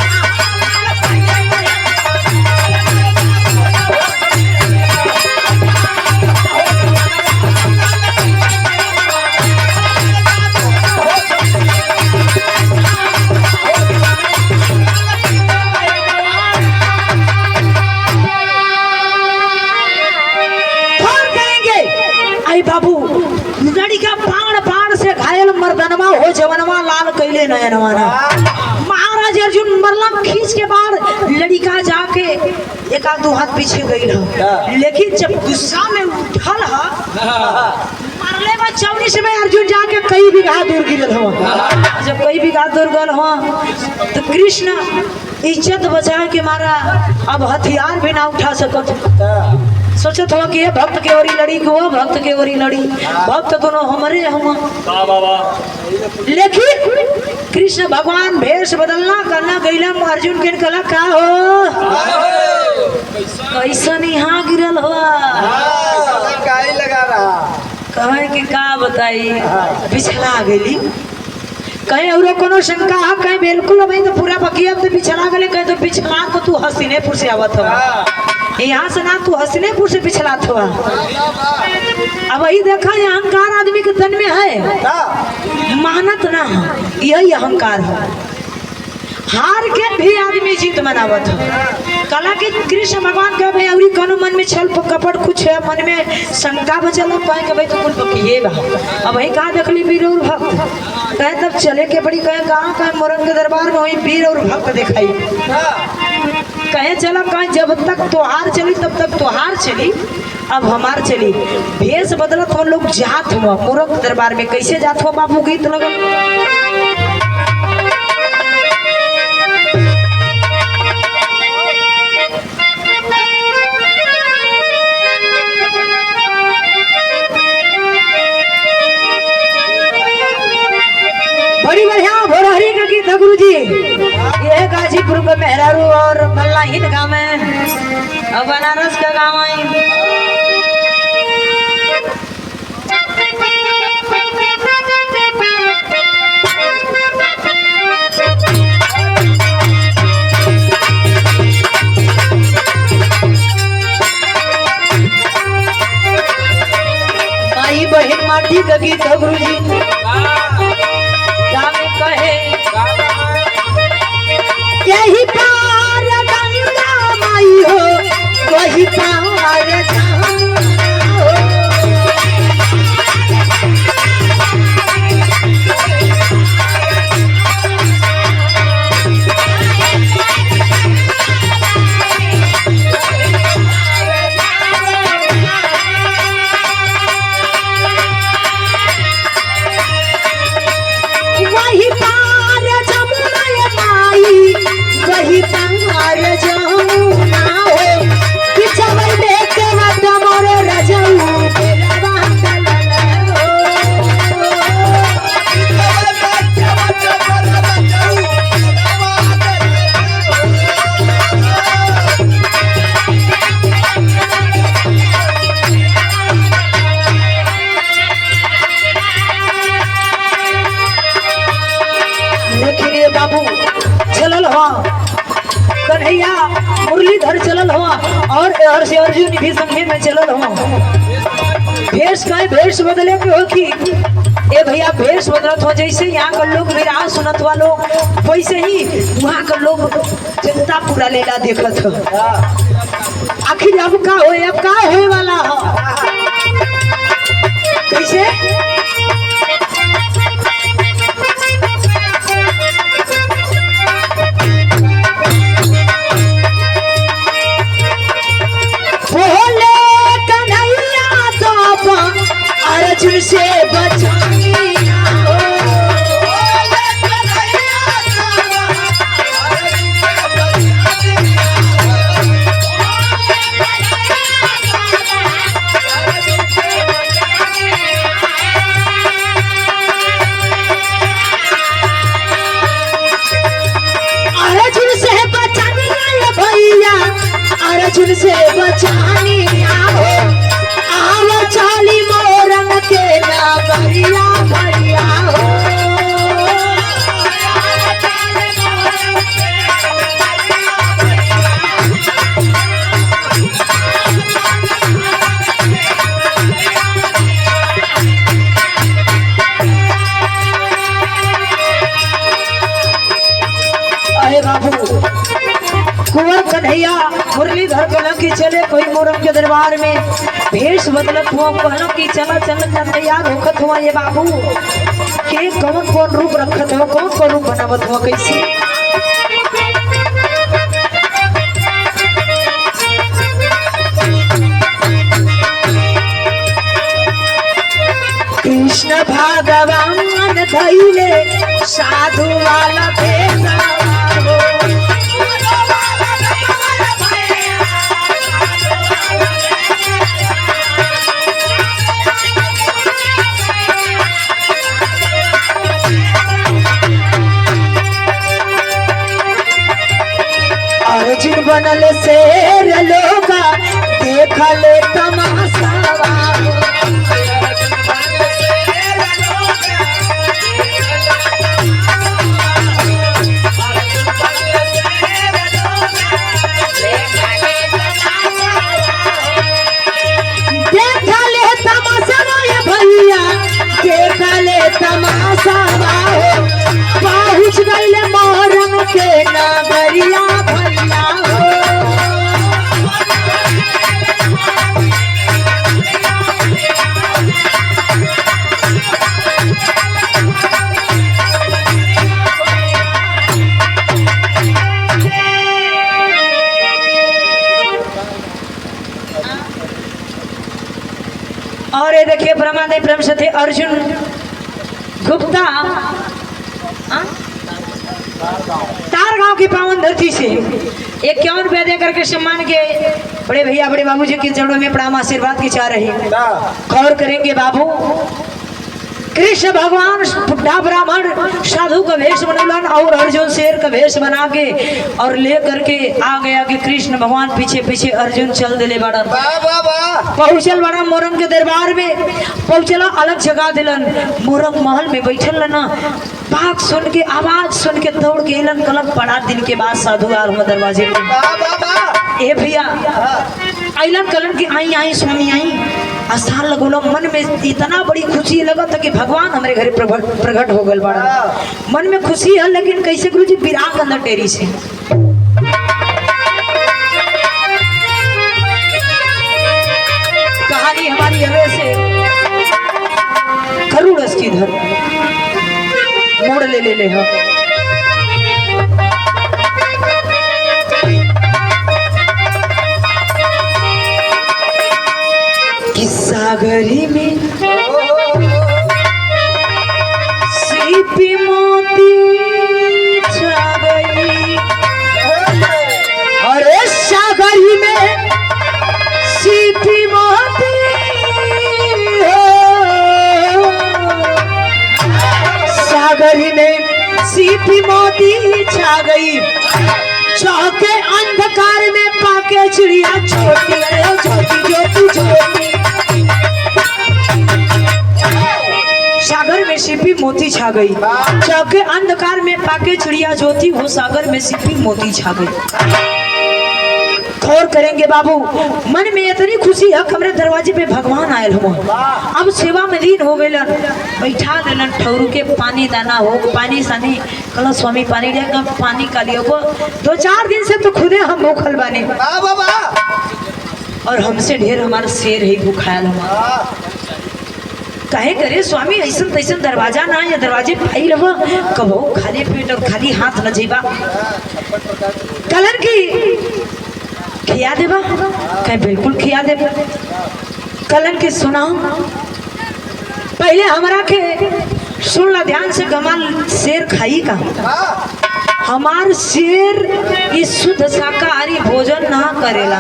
कौन करेंगे आई बाबू लड़का बाण बाण से घायल मर्दनवा हो जवनवा लाल कैले नयनवा ना महाराज अर्जुन मरला खींच के बाद लड़का जाके एक आध दो हाथ पीछे गई रहा लेकिन जब गुस्सा में उठल हा मरले बा चौनी से में अर्जुन जाके कई बिघा दूर गिरल हवा जब कई बिघा दूर गल हवा तो कृष्ण इज्जत बचा के मारा अब हथियार भी ना उठा सकत सोचत हो कि ये भक्त के ओरी लड़ी को भक्त के ओरी लड़ी भक्त दोनों हमारे हम लेकिन कृष्ण भगवान भेष बदलना करना गईला अर्जुन के कला का हो कैसा यहाँ गिरल हुआ लगा रहा कहे कि का बताई पिछला गेली कहीं और कोनो शंका है कहीं बिल्कुल अभी तो पूरा बकिया तो पिछला गले कहीं तो पिछला तो तू हसीनेपुर से आवत हो यहाँ से ना तू हसीनेपुर से पिछला था अब वही देखा ये अहंकार आदमी के तन में है मानत ना है यही अहंकार है हार के भी आदमी जीत मनावत है कला के कृष्ण भगवान के भाई अवरी कोनो मन में छल कपट कुछ है मन में शंका बचल कहे के भाई तो कुल बकिए बा अब वही कहा देखली वीर और भक्त कहे तब चले के बड़ी कहे कहाँ कहे मोरंग के दरबार में वही वीर और भक्त दिखाई कहे चला कहे जब तक त्योहार चली तब तक त्योहार चली अब हमार चली भेष बदलत हो लोग जात हुआ मोरंग दरबार में कैसे जात हो बाबू गीत लगल बड़ी बढ़िया भोरहरी का गीत है गुरु जी ये गाजीपुर का मेहरारू और मल्लाहिन गाँव है और बनारस का गाँव है माई बहन माटी का गीत है गुरु जी कहे यही पार गंगा माई हो वही पार और से अर्जुन भी संगे में चलल हो भेष का भेष बदले के हो कि ए भैया भेष बदलत हो जैसे यहाँ का लोग विराह सुनत हुआ लोग वैसे ही वहाँ का लोग जनता पूरा लेला देखत हो। आखिर अब का होए वाला हो कैसे बोले कन्हैया तो अर्जुन से बचाइया हो। अर्जुन से बचानिया भैया अर्जुन से बचानिया हो आवा चाली मोरंग के नागरिया भैया हो। अरे बाबू कुंवर कन्हैया मुरलीधर कहला कि चले कोई मोरम के दरबार में भेष बदलत हुआ कहला कि चला चला तैयार होखत हुआ ये बाबू के कौन कौन रूप रखत हुआ कौन कौन रूप बनावत हुआ कैसे कृष्ण भगवान धैले साधु वाला भेषा हो। अर्जुन बनल शेर लोगा देखले तमाशा हो। देखले तमाशा ये भैया देखले तमाशा हो पहुँच गईले मोरंग के नागरिया भैया हो। और ये देखिए ब्रह्मादेव प्रेम से थे अर्जुन गुप्ता तार गांव की पावन धरती से 51 रुपया दे करके सम्मान के बड़े भैया बड़े बाबू जी के चरणों में प्रणाम आशीर्वाद की चाह रहे गौर करेंगे बाबू कृष्ण भगवान बुढ़ा ब्राह्मण साधु का वेश बनौलन और अर्जुन शेर का वेश बना के और ले करके आ गया कि कृष्ण भगवान पीछे पीछे अर्जुन चल दिले बड़ा पहुंचल बड़ा मोरंग के दरबार में पहुंचला अलग जगह दिलन मोरंग महल में बैठल ना बात सुन के आवाज सुन के दौड़ के एलन कलम बड़ा दिन के बाद साधु आल दरवाजे ए भैया आइलन कलन की आई आई स्वामी आई आस्थान लगोलो मन में इतना बड़ी खुशी लगा था कि भगवान हमारे घरे प्रकट हो गए बड़ा मन में खुशी है लेकिन कैसे गुरु जी विराग अंदर टेरी से कहानी हमारी हवे से करुण की धर मोड़ ले हाँ सागरी में सीपी मोती छा गई अरे सागरी में सीपी मोती सागरी में सीपी मोती छा गई चौके अंधकार में पाके चिड़िया छोटी छोटी ज्योति ज्योति सागर में सीपी मोती छा गई चौके अंधकार में पाके चिड़िया ज्योति हो सागर में सीपी मोती छा गई गौर करेंगे बाबू, मन में इतनी खुशी है हमरे दरवाजे पे भगवान आयल हो। अब सेवा में लीन हो गए, बैठा देलन ठौरू के पानी दाना हो, पानी सानी कल स्वामी पानी लिया, पानी का लिया को 2-4 दिन से तो खुदे हम भूखल बानी और हमसे ढेर हमारा शेर ही भूखायल हमारा। कहे करे स्वामी ऐसा तैसा दरवाजा ना या दरवाजे पाई रहो, कबो खाली पेट और खाली हाथ न जीवा। कलन की खिया देबा, कहे बिल्कुल खिया देबा। कलन की सुनाओ, पहले हमरा के सुन ला ध्यान से, कमाल शेर खाई का। हमार शेर इस शुद्ध शाकाहारी भोजन ना करेला,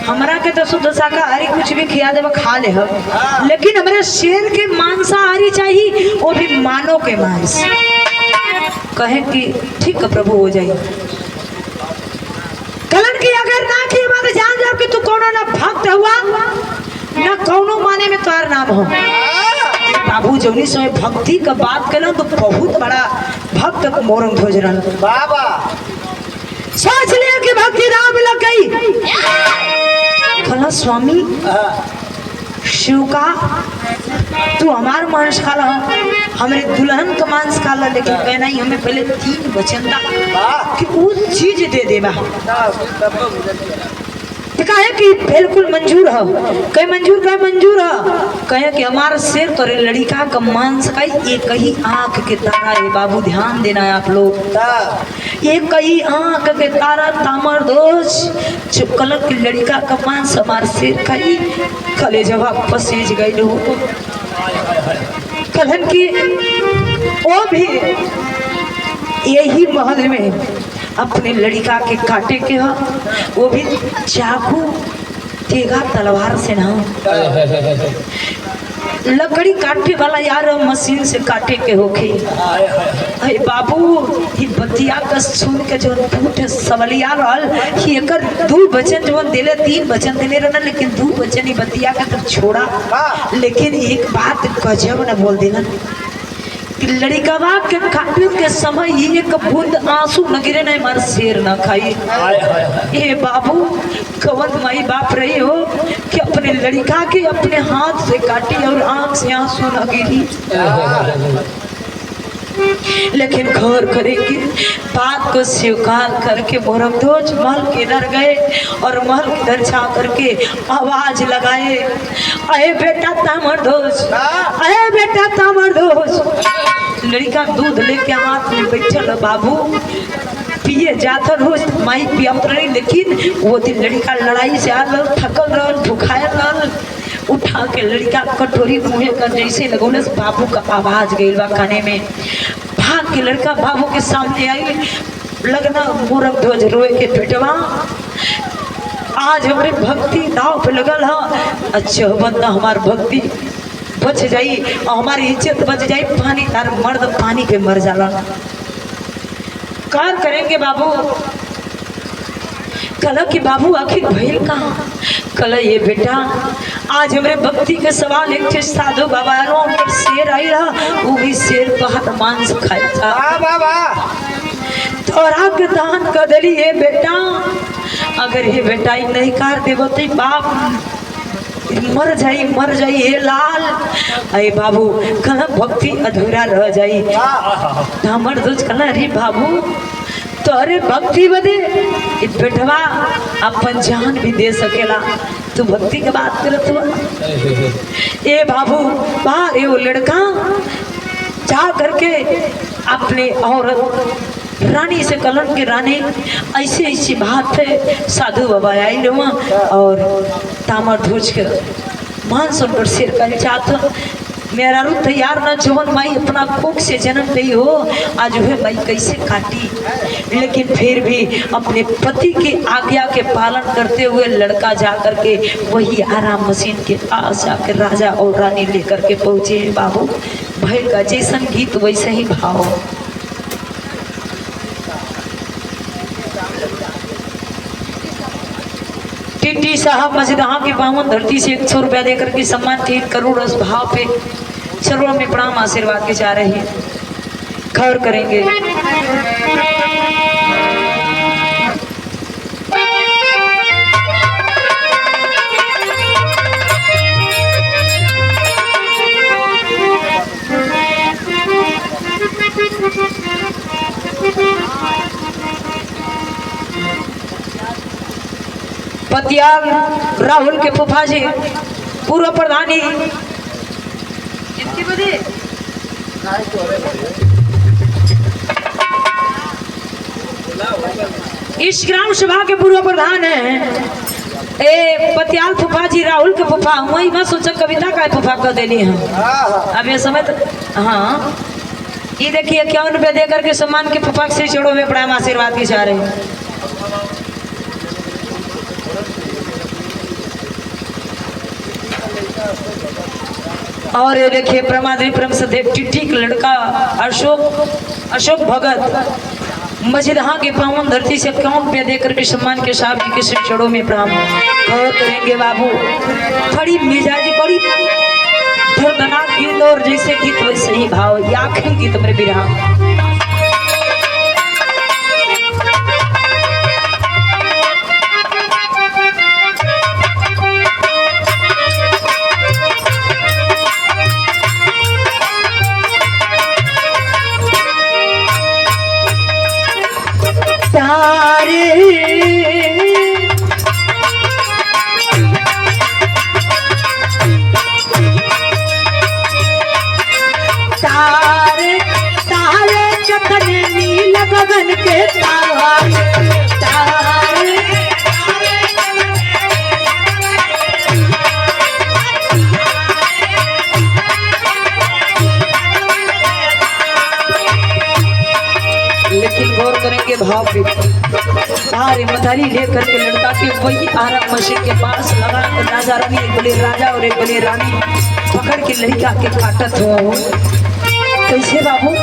हमरा के तो शुद्ध शाकाहारी कुछ भी खिया देबा खा ले हम, लेकिन हमारे शेर के मांसाहारी चाहिए, वो भी मानव के मांस। कहे कि ठीक है प्रभु हो जाए। कलन की अगर ना की बात जान जाओ कि तू कोनो ना भक्त हुआ ना कोनो माने में तोर नाम हो। बाबू जौनी समय भक्ति का बात करें तो बहुत बड़ा भक्त मोरंग ध्वज रहा बाबा। सोच लिया कि भक्ति राम लग गई। कला स्वामी शिव का तू हमार मांस खा ला, हमारे दुल्हन का मांस खा ला, लेकिन कहना ही हमें पहले 3 वचन दा कि वो चीज दे देबा। कहे कि बिल्कुल मंजूर है। कहे मंजूर, कहे मंजूर है। कहे कि हमारा शेर तोरे लड़का का मांस का एक ही आंख के तारा है बाबू, ध्यान देना है आप लोग। एक ही आंख के तारा तामर दोष चुपकल की लड़का का मांस हमारे शेर का ही कले जवाब पसेज गई लोग। कलन की वो भी यही महल में अपने लड़का के काटे के हो, वो भी चाकू तेगा तलवार से ना, लकड़ी काटे वाला यार मशीन से काटे के होके। अरे बाबू ये बतिया का सुन के जो टूट सवलिया रहल कि एकर 2 वचन जो दिले 3 वचन दिले रहना, लेकिन 2 वचन ही बतिया का तो छोड़ा, लेकिन एक बात गजब न बोल देना। लड़िकावा के काटे के समय ही एक बूंद आंसू न गिरे, नहीं मार शेर न खाई। ए बाबू कवन माई बाप रही हो कि अपने लड़का के अपने हाथ से काटी और आंख से आंसू न गिरी। लेकिन गौर करेंगे, बात को स्वीकार करके मोरंग ध्वज महल के डर गए और महल के डर जा करके आवाज लगाए, अरे बेटा तामर ध्वज, अरे बेटा तामर ध्वज। लड़का दूध लेके हाथ में बैठल बाबू पिए जाता रोज माई पियात रही, लेकिन वो दिन लड़का लड़ाई से आल थकल रहल, भूखायल रहल, उठा के लड़का कटोरी मुँह कर जैसे लगौलस बाबू का आवाज गई बा काने में। भाग के लड़का बाबू के सामने आई, लगना मोरंग ध्वज रोए के पेटवा, आज हमारे भक्ति दाव पे लगल है। अच्छा बंदा हमार भक्ति बच जाई और हमारी इज्जत बच जाई, पानी तार मर्द पानी पे मर जाला। कार करेंगे बाबू। कल कि बाबू आखिर भइल कहाँ? कल ये बेटा आज हमारे भक्ति के सवाल एक साधु बाबा शेर आई रहा, वो भी शेर बाहर मांस खाया था। तोरा के दान कर दिली ये बेटा, अगर ये बेटा ही नहीं कर देवो तो बाप मर जाई ये लाल। अरे बाबू कल भक्ति अधूरा रह जाई। हमर दोस्त कल अरे बाबू तोरे भक्ति बदे बेटवा अपन जान भी दे सकेला, तू भक्ति के बात करत हुआ। ए बाबू बाहर ये वो लड़का जा करके अपने औरत रानी से कलन के रानी ऐसे ऐसी बात है साधु बाबा आई रहा और तामर ध्वज के मान सुनकर सिर कर चाहता मेरा रू तैयार न जवन माई अपना कोख से जन्म गई हो, आज वह माई कैसे काटी, लेकिन फिर भी अपने पति की आज्ञा के पालन करते हुए लड़का जा करके वही आराम मशीन के पास जाकर राजा और रानी लेकर के पहुँचे। बाबू भैल का जैसन गीत वैसे ही भाव। टिड्डी साहब मजदहा की बावन धरती से 100 रुपया देकर के सम्मान के करोड़ उस भाव पे चरणों में प्रणाम आशीर्वाद के जा रहे हैं। गौर करेंगे पतियाल राहुल के फूफा जी पूर्व प्रधानी इतनी बड़ी इस ग्राम सभा के पूर्व प्रधान है ए पतियाल फूफा जी राहुल के फूफा वही मैं सोचा कविता का फूफा कर देनी है अब ये समय हाँ ये देखिए 51 रुपये दे करके सम्मान के फूफा से चढ़ो में प्रणाम आशीर्वाद की जा रहे हैं। और ये देखिए प्रमाद्री परम सदैव टिट्टी का लड़का अशोक भगत मजिदहा के पावन धरती से 51 रुपया देकर के सम्मान के साहब जी के सिर चढ़ो में प्रणाम करेंगे बाबू। बड़ी मिजाजी बड़ी दर्दनाक गीत और जैसे गीत वैसे ही भाव ये आखिरी गीत मेरे बिरहा। तारे तारे चकने नील गगन के तारे तारे लेकिन गौर करेंगे भाव पे सारे मदारी लेकर के लड़का के वही आरा मशीन के पास लगा राजा रानी एक बोले राजा और एक बोले रानी पकड़ के लड़का के काटत हो कैसे बाबू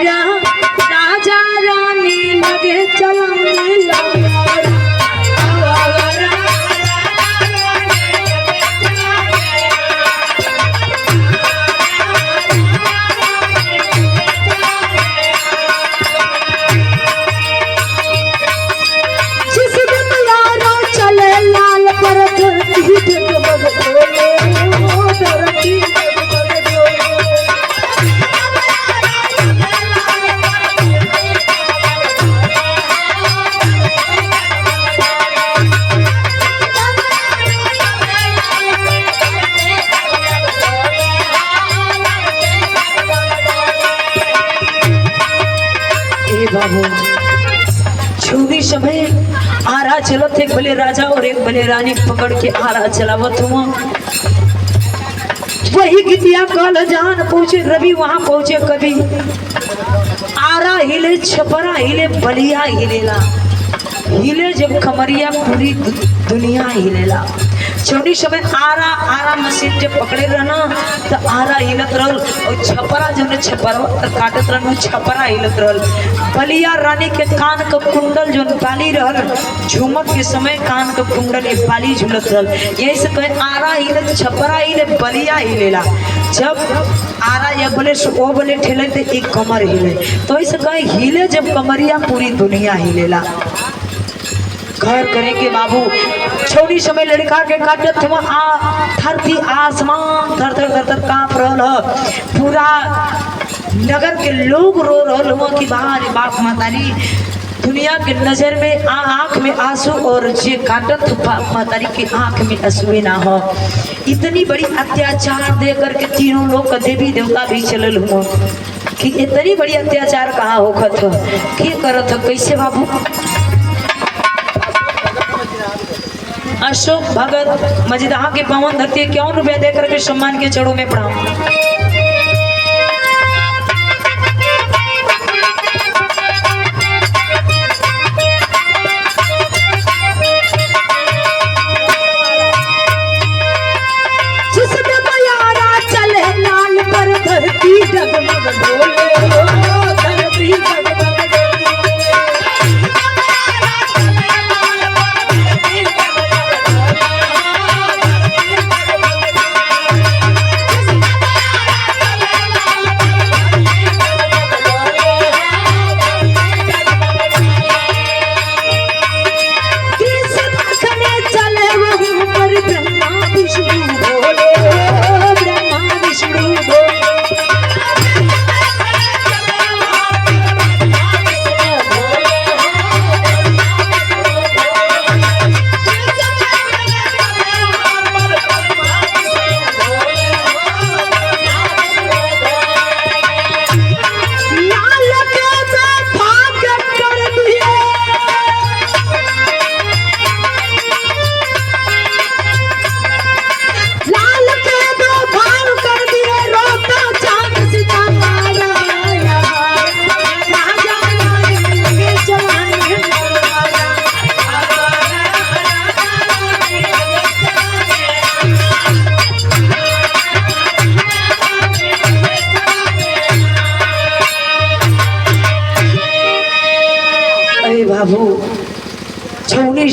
राजा रानी लगे चलने लगा बाबू छुरी समय आरा चलत एक भले राजा और एक भले रानी पकड़ के आरा चलावत हुआ वही गीतिया कल जान पहुंचे रवि वहां पहुंचे कभी आरा हिले छपरा हिले बलिया हिलेला हिले जब खमरिया पूरी दुनिया हिलेला छोटी समय आरा मशीन जब पकड़े रहना तो आरा हिलत रहल और छपरा जब छपरा काटत रहना छपरा हिलत रहल बलिया रानी के कान का कुंडल जो बाली रहल झूमक के समय कान का कुंडल ये बाली झूलत रहल यही से कहे आरा हिले छपरा हिले बलिया हिलेला जब आरा या बोले वो बोले ठेले तो एक कमर हिले तो ऐसे कहे हिले जब कमरिया पूरी दुनिया हिलेला। घर करेंगे बाबू छोटी समय लड़का के काटत धरती आसमान थर थर थर थर कांप रहा पूरा नगर के लोग रो रहे हुआ कि बाहर बाप मातारी दुनिया के नजर में आंख में आंसू और जे काटत बाप मातारी की आंख में आंसू ना हो इतनी बड़ी अत्याचार दे करके तीनों लोग का देवी देवता भी चलल हुआ कि इतनी बड़ी अत्याचार कहाँ होखत हो कि करत हो कैसे बाबू। अशोक भगत मजिदहा के पावन धरती 51 रुपया देकर के सम्मान के चढ़ों में प्रणाम।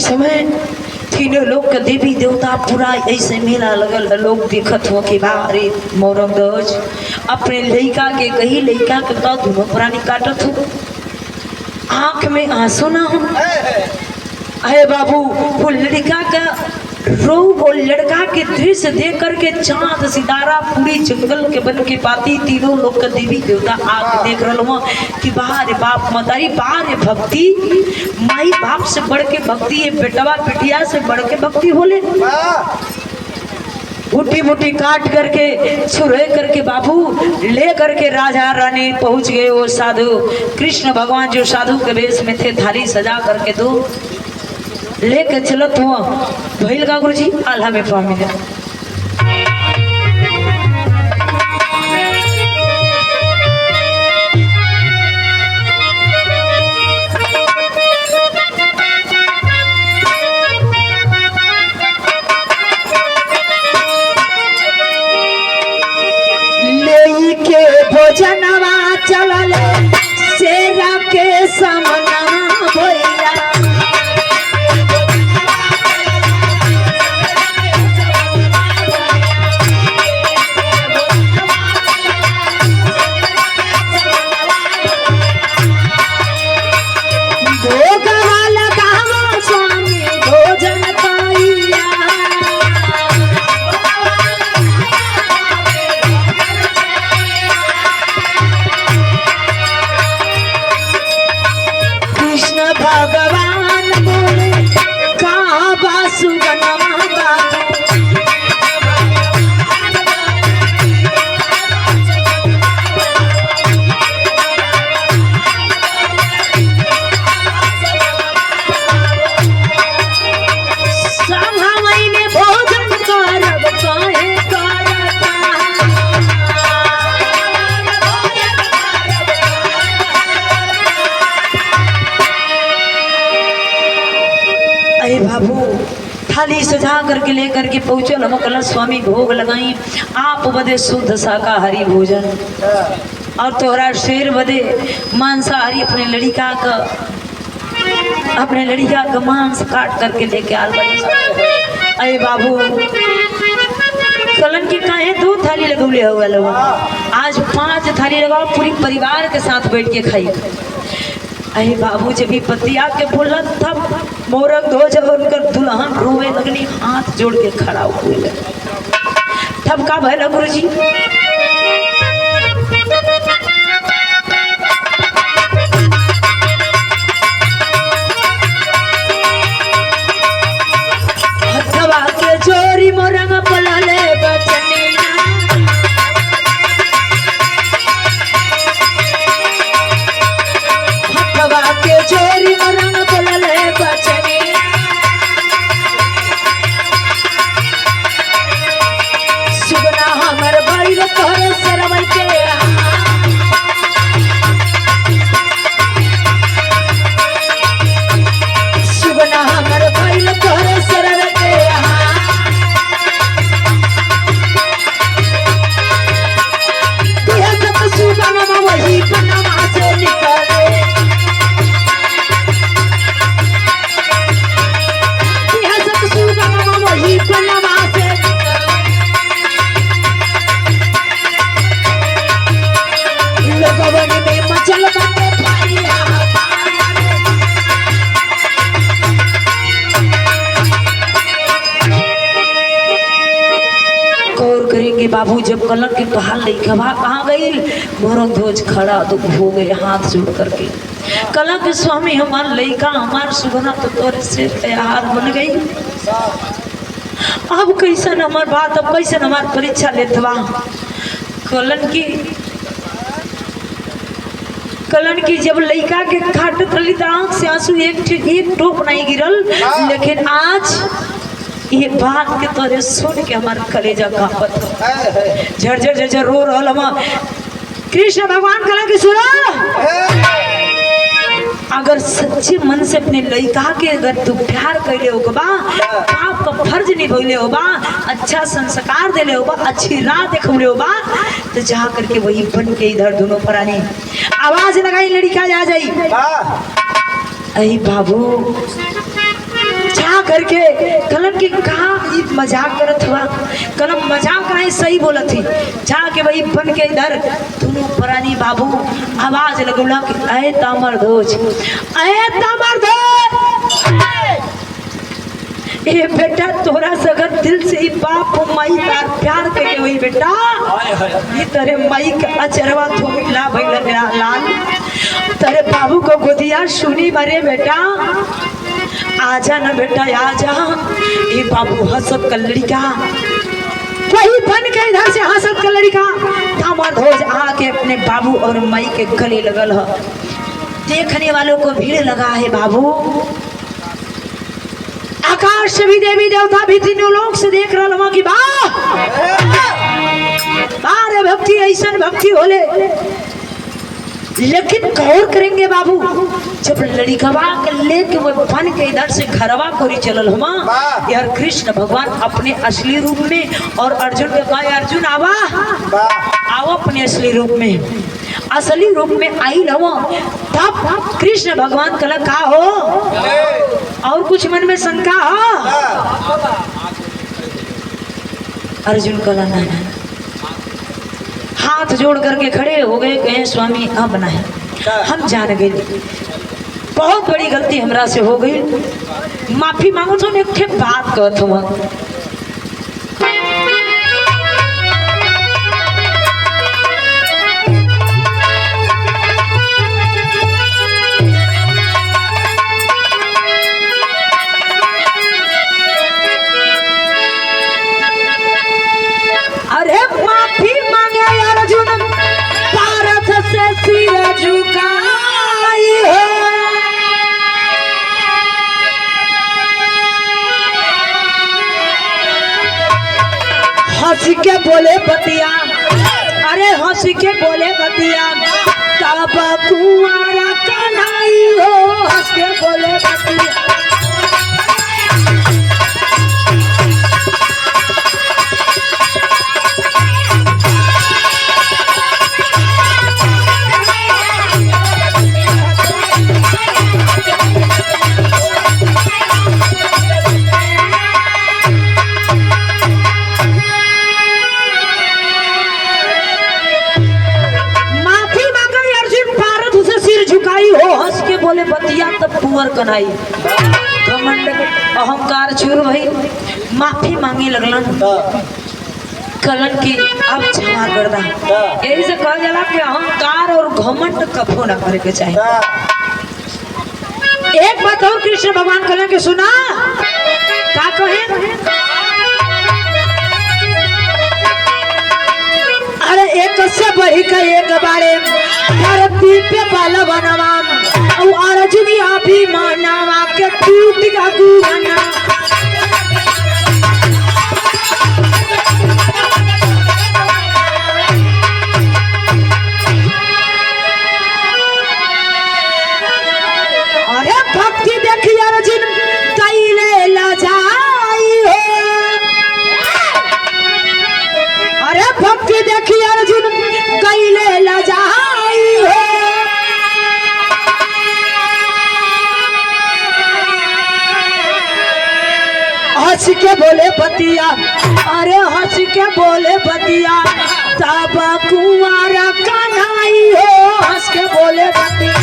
समय तीनों लोग के देवी देवता पूरा ऐसे मेला लगल है, लोग देखत हो कि बारे मोरंग दज अपने लड़का के कही लड़का के तो दोनों प्राणी काटत हो, आंख में आंसू ना हो। अरे बाबू वो लड़का का रो, वो लड़का के दृश्य देख करके चांद सितारा पूरी जंगल के बन के पाती तीनों लोग का देवी देवता आग देख रहा हुआ कि बाहर बाप मतारी बाहर भक्ति, माई बाप से बढ़ के भक्ति है, बेटवा बेटिया से बढ़ के भक्ति बोले। बूटी बूटी काट करके छुरे करके बाबू ले करके राजा रानी पहुंच गए। वो साधु कृष्ण भगवान जो साधु के वेश में थे, थाली सजा करके दो लेकर चलत हुआ भैल का गुरु जी आल्हा में पा मिले। ले के भोजनवा चलल सेरा के समना भैया, भगवान बोले कहाँ बासु बनवा बाबू, संघमई में भोजन करब काहे करता, अरे बाबू थाली सजा करके लेकर के पहुंचे, हम कल स्वामी भोग लगाई आप बदे शुद्ध शाकाहारी भोजन और तोहरा शेर बदे मांसाहारी अपने लड़का का मांस काट करके लेके आल बड़ी। अरे बाबू कलन की काहे 2 थाली लगौले हुआ लोग, आज 5 थाली लगाओ, पूरी परिवार के साथ बैठ के खाई। अरे बाबू जब भी पतिया के बोला तब मोरक धो जब उनकर दुल्हन रोवे लगनी, हाथ जोड़ के खड़ा हुए लगे। तब का भला गुरु जी हथवा के चोरी मोरंग पलले बचनिया, हथवा के चोरी मोरंग पलले बचनिया, सुगना हमर बैल तोहरे सरवै के सुगना हमर बैल तोहरे सरवै के सुगना वही पनमा से निकले, सुगना वही पनमा से लगवन में मचल बाटे फारिया, गौर करेंगे बाबू जब कलन के कहा लइका कहाँ गई, मोरक ध्वज खड़ा तो हो गए हाथ जोड़ करके। कला के स्वामी हमार लइका हमार सुगना तो तोरे से तैयार बन गई, अब कैसन हमार बात, अब कैसन हमार परीक्षा लेतवा। कलन की जब लइका के काटत रही तो आंख से आंसू एक टोप नहीं गिरल, लेकिन आज ये बात के तोरे सुन के हमार कलेजा कांपत, झरझर झरझर रो रहल हम। कृष्ण भगवान कला की सुनो, अगर सच्चे मन से अपने लड़का के अगर तू प्यार कैले हो बा, बाप का फर्ज निभैले हो बा, अच्छा संस्कार देले हो बा, अच्छी राह देखले हो बा, तो जा करके वही बन के इधर दोनों प्राणी आवाज लगाई लड़का आ जाई। अरे बाबू जा करके कलन की कहा मजाक करत हुआ, कलम मजाक नहीं सही बोला थी। जाके वही बन के इधर दोनों प्राणी बाबू आवाज लगौला कि अय तामरध्वज, अय तामरध्वज, ए बेटा तोरा सगर दिल से ही बाप माई तार प्यार के हुई बेटा, ये तेरे माई का अचरवा थोड़ा भइल मेरा लाल, तेरे बाबू को गोदिया सुनी मरे बेटा, आजा ना बेटा आजा। ये बाबू हंसत का लड़का वही बन के इधर से हंसत का लड़का तामरध्वज आके अपने बाबू और माई के गले लगल है। देखने वालों को भीड़ लगा है बाबू, आकाश से भी देवी देवता भी तीनों लोग से देख रहा कि बारे भक्ति ऐसा भक्ति होले। लेकिन गौर करेंगे बाबू, जब लड़िकवा के लेके वो बन के इधर से घरवा कोरी चलल हमा यार कृष्ण भगवान अपने असली रूप में, और अर्जुन के कहा अर्जुन आवा आओ अपने असली रूप में, असली रूप में आई रहो। तब कृष्ण भगवान कला का हो और कुछ मन में शंका हो, अर्जुन कला ना हाथ जोड़ करके खड़े हो गए, कहे स्वामी अब ना है, हम जान गए बहुत बड़ी गलती हमरा से हो गई, माफी मांगो तो एक बात कहत हुआ। अरे माफी मांगे अर्जुन भारत से सिर झुकाई हो, हंस के बोले बतिया, अरे हंस के बोले बतिया तब कुंवारा कन्हई हो, हंस के बोले बतिया। बोले बतिया तब कुंवर कन्हई, घमंड अहंकार चूर भई, माफी मांगे लगलन कलन की अब क्षमा कर दा। यही से कहा जाला कि अहंकार और घमंड कभो ना करे के चाहिए। एक बात और कृष्ण भगवान कलन के सुना का कहे, अरे एक से बढ़ी का एक बारे धरती पे बाल बनवा अर्जुन अभी मानवा के टूट का गुना, अरे भक्ति देखी अर्जुन कैले लजाई हो, अरे भक्ति देखी अर्जुन कैले लजाई हो, हंस के बोले बतिया, अरे हंस के बोले बतिया तब कुंवारा कन्हई हो, हंस के बोले बतिया।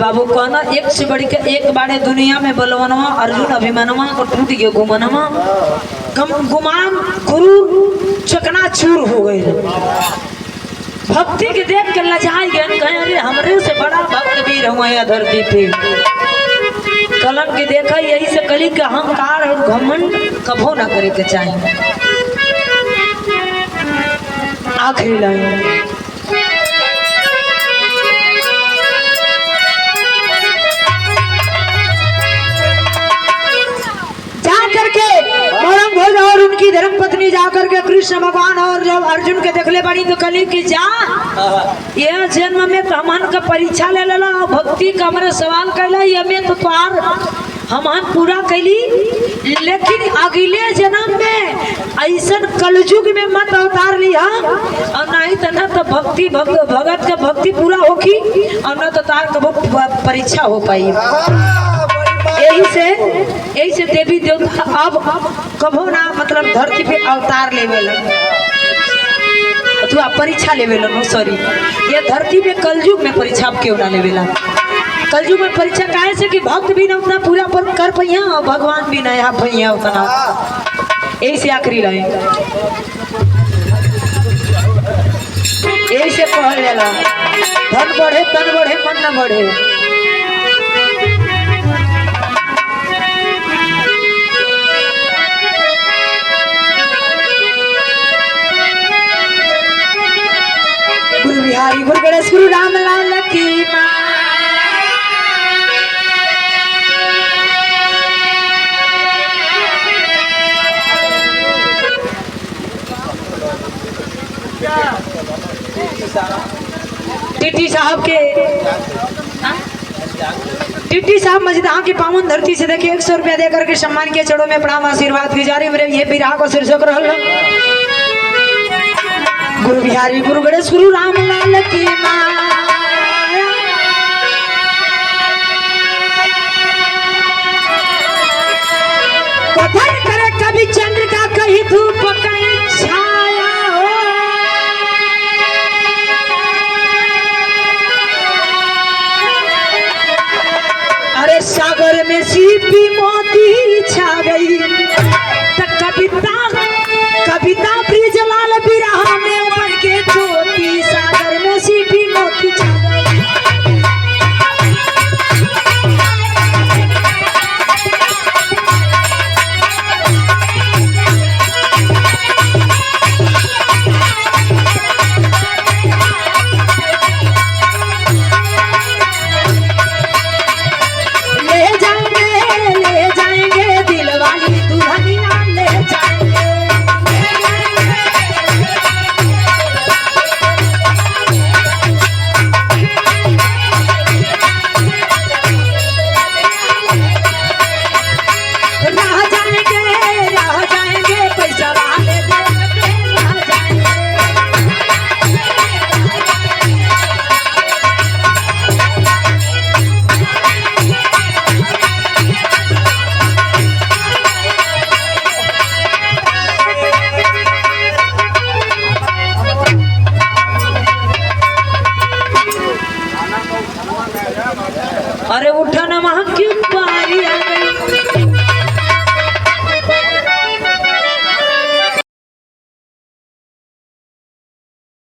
बाबू कहना एक से बढ़ के एक बारे दुनिया में बलवनवा अर्जुन अभिमानवा को टूट गया गुमानवा, गुमान गुरु चकनाचूर हो गए, भक्ति के देख के लजाई गए, कहे अरे हमरे से बड़ा भक्त भी रहुआ धरती पे। कलम के देखा यही से कली के अहंकार और घमंड कभो ना करे के चाहिए। आखिरी लाइन और उनकी धर्मपत्नी जाकर करके कृष्ण भगवान और जब अर्जुन के देखले बड़ी तो कहली कि जा यह जन्म में तो हमन का परीक्षा ले लेला भक्ति का हमारे सवाल कैला ये में तो तोहार हमन पूरा कैली लेकिन अगले जन्म में ऐसा कलयुग में मत अवतार लिया और नहीं तो न तो भक्ति भगत का भक्ति पूरा होगी और न तो तार कबो परीक्षा हो पाई। यही से देवी देवता अब कबो ना मतलब धरती पे अवतार लेवेला अथवा परीक्षा लेवेला सॉरी ये धरती पे कलयुग में परीक्षा क्यों ना लेवेला। कलयुग में परीक्षा काहे से कि भक्त भी ना उतना पूरा कर पहिया और भगवान भी ना यहाँ पहिया उतना। यही से आखिरी लाइन यही से कहल जाला धन बढ़े तन बढ़े मन न बढ़े। गुरु बिहारी गुरु गणेश गुरु राम लाल की माँ। टिट्टी साहब के टिट्टी साहब मजदाह की पावन धरती से देखिए 100 रुपया देकर के सम्मान के चढ़ों में प्रणाम आशीर्वाद गुजारी मेरे ये विराह को शीर्षक रहल गुरु बिहारी गुरु गणेश गुरु राम लाल की माँ। कथन करे कभी चंद्र का कहीं धूप कहीं छाया हो अरे सागर में सीपी मोती छा गई तो कविता ब्रिजलाल बिरहा में बन के ज्योति सागर में सीपी मोती छा गई। ले जाएंगे दिल वाली दुल्हनिया ले जाएंगे। रह जाएंगे पैसा वाले रह जाएंगे। अरे उठा ना वहाँ क्यों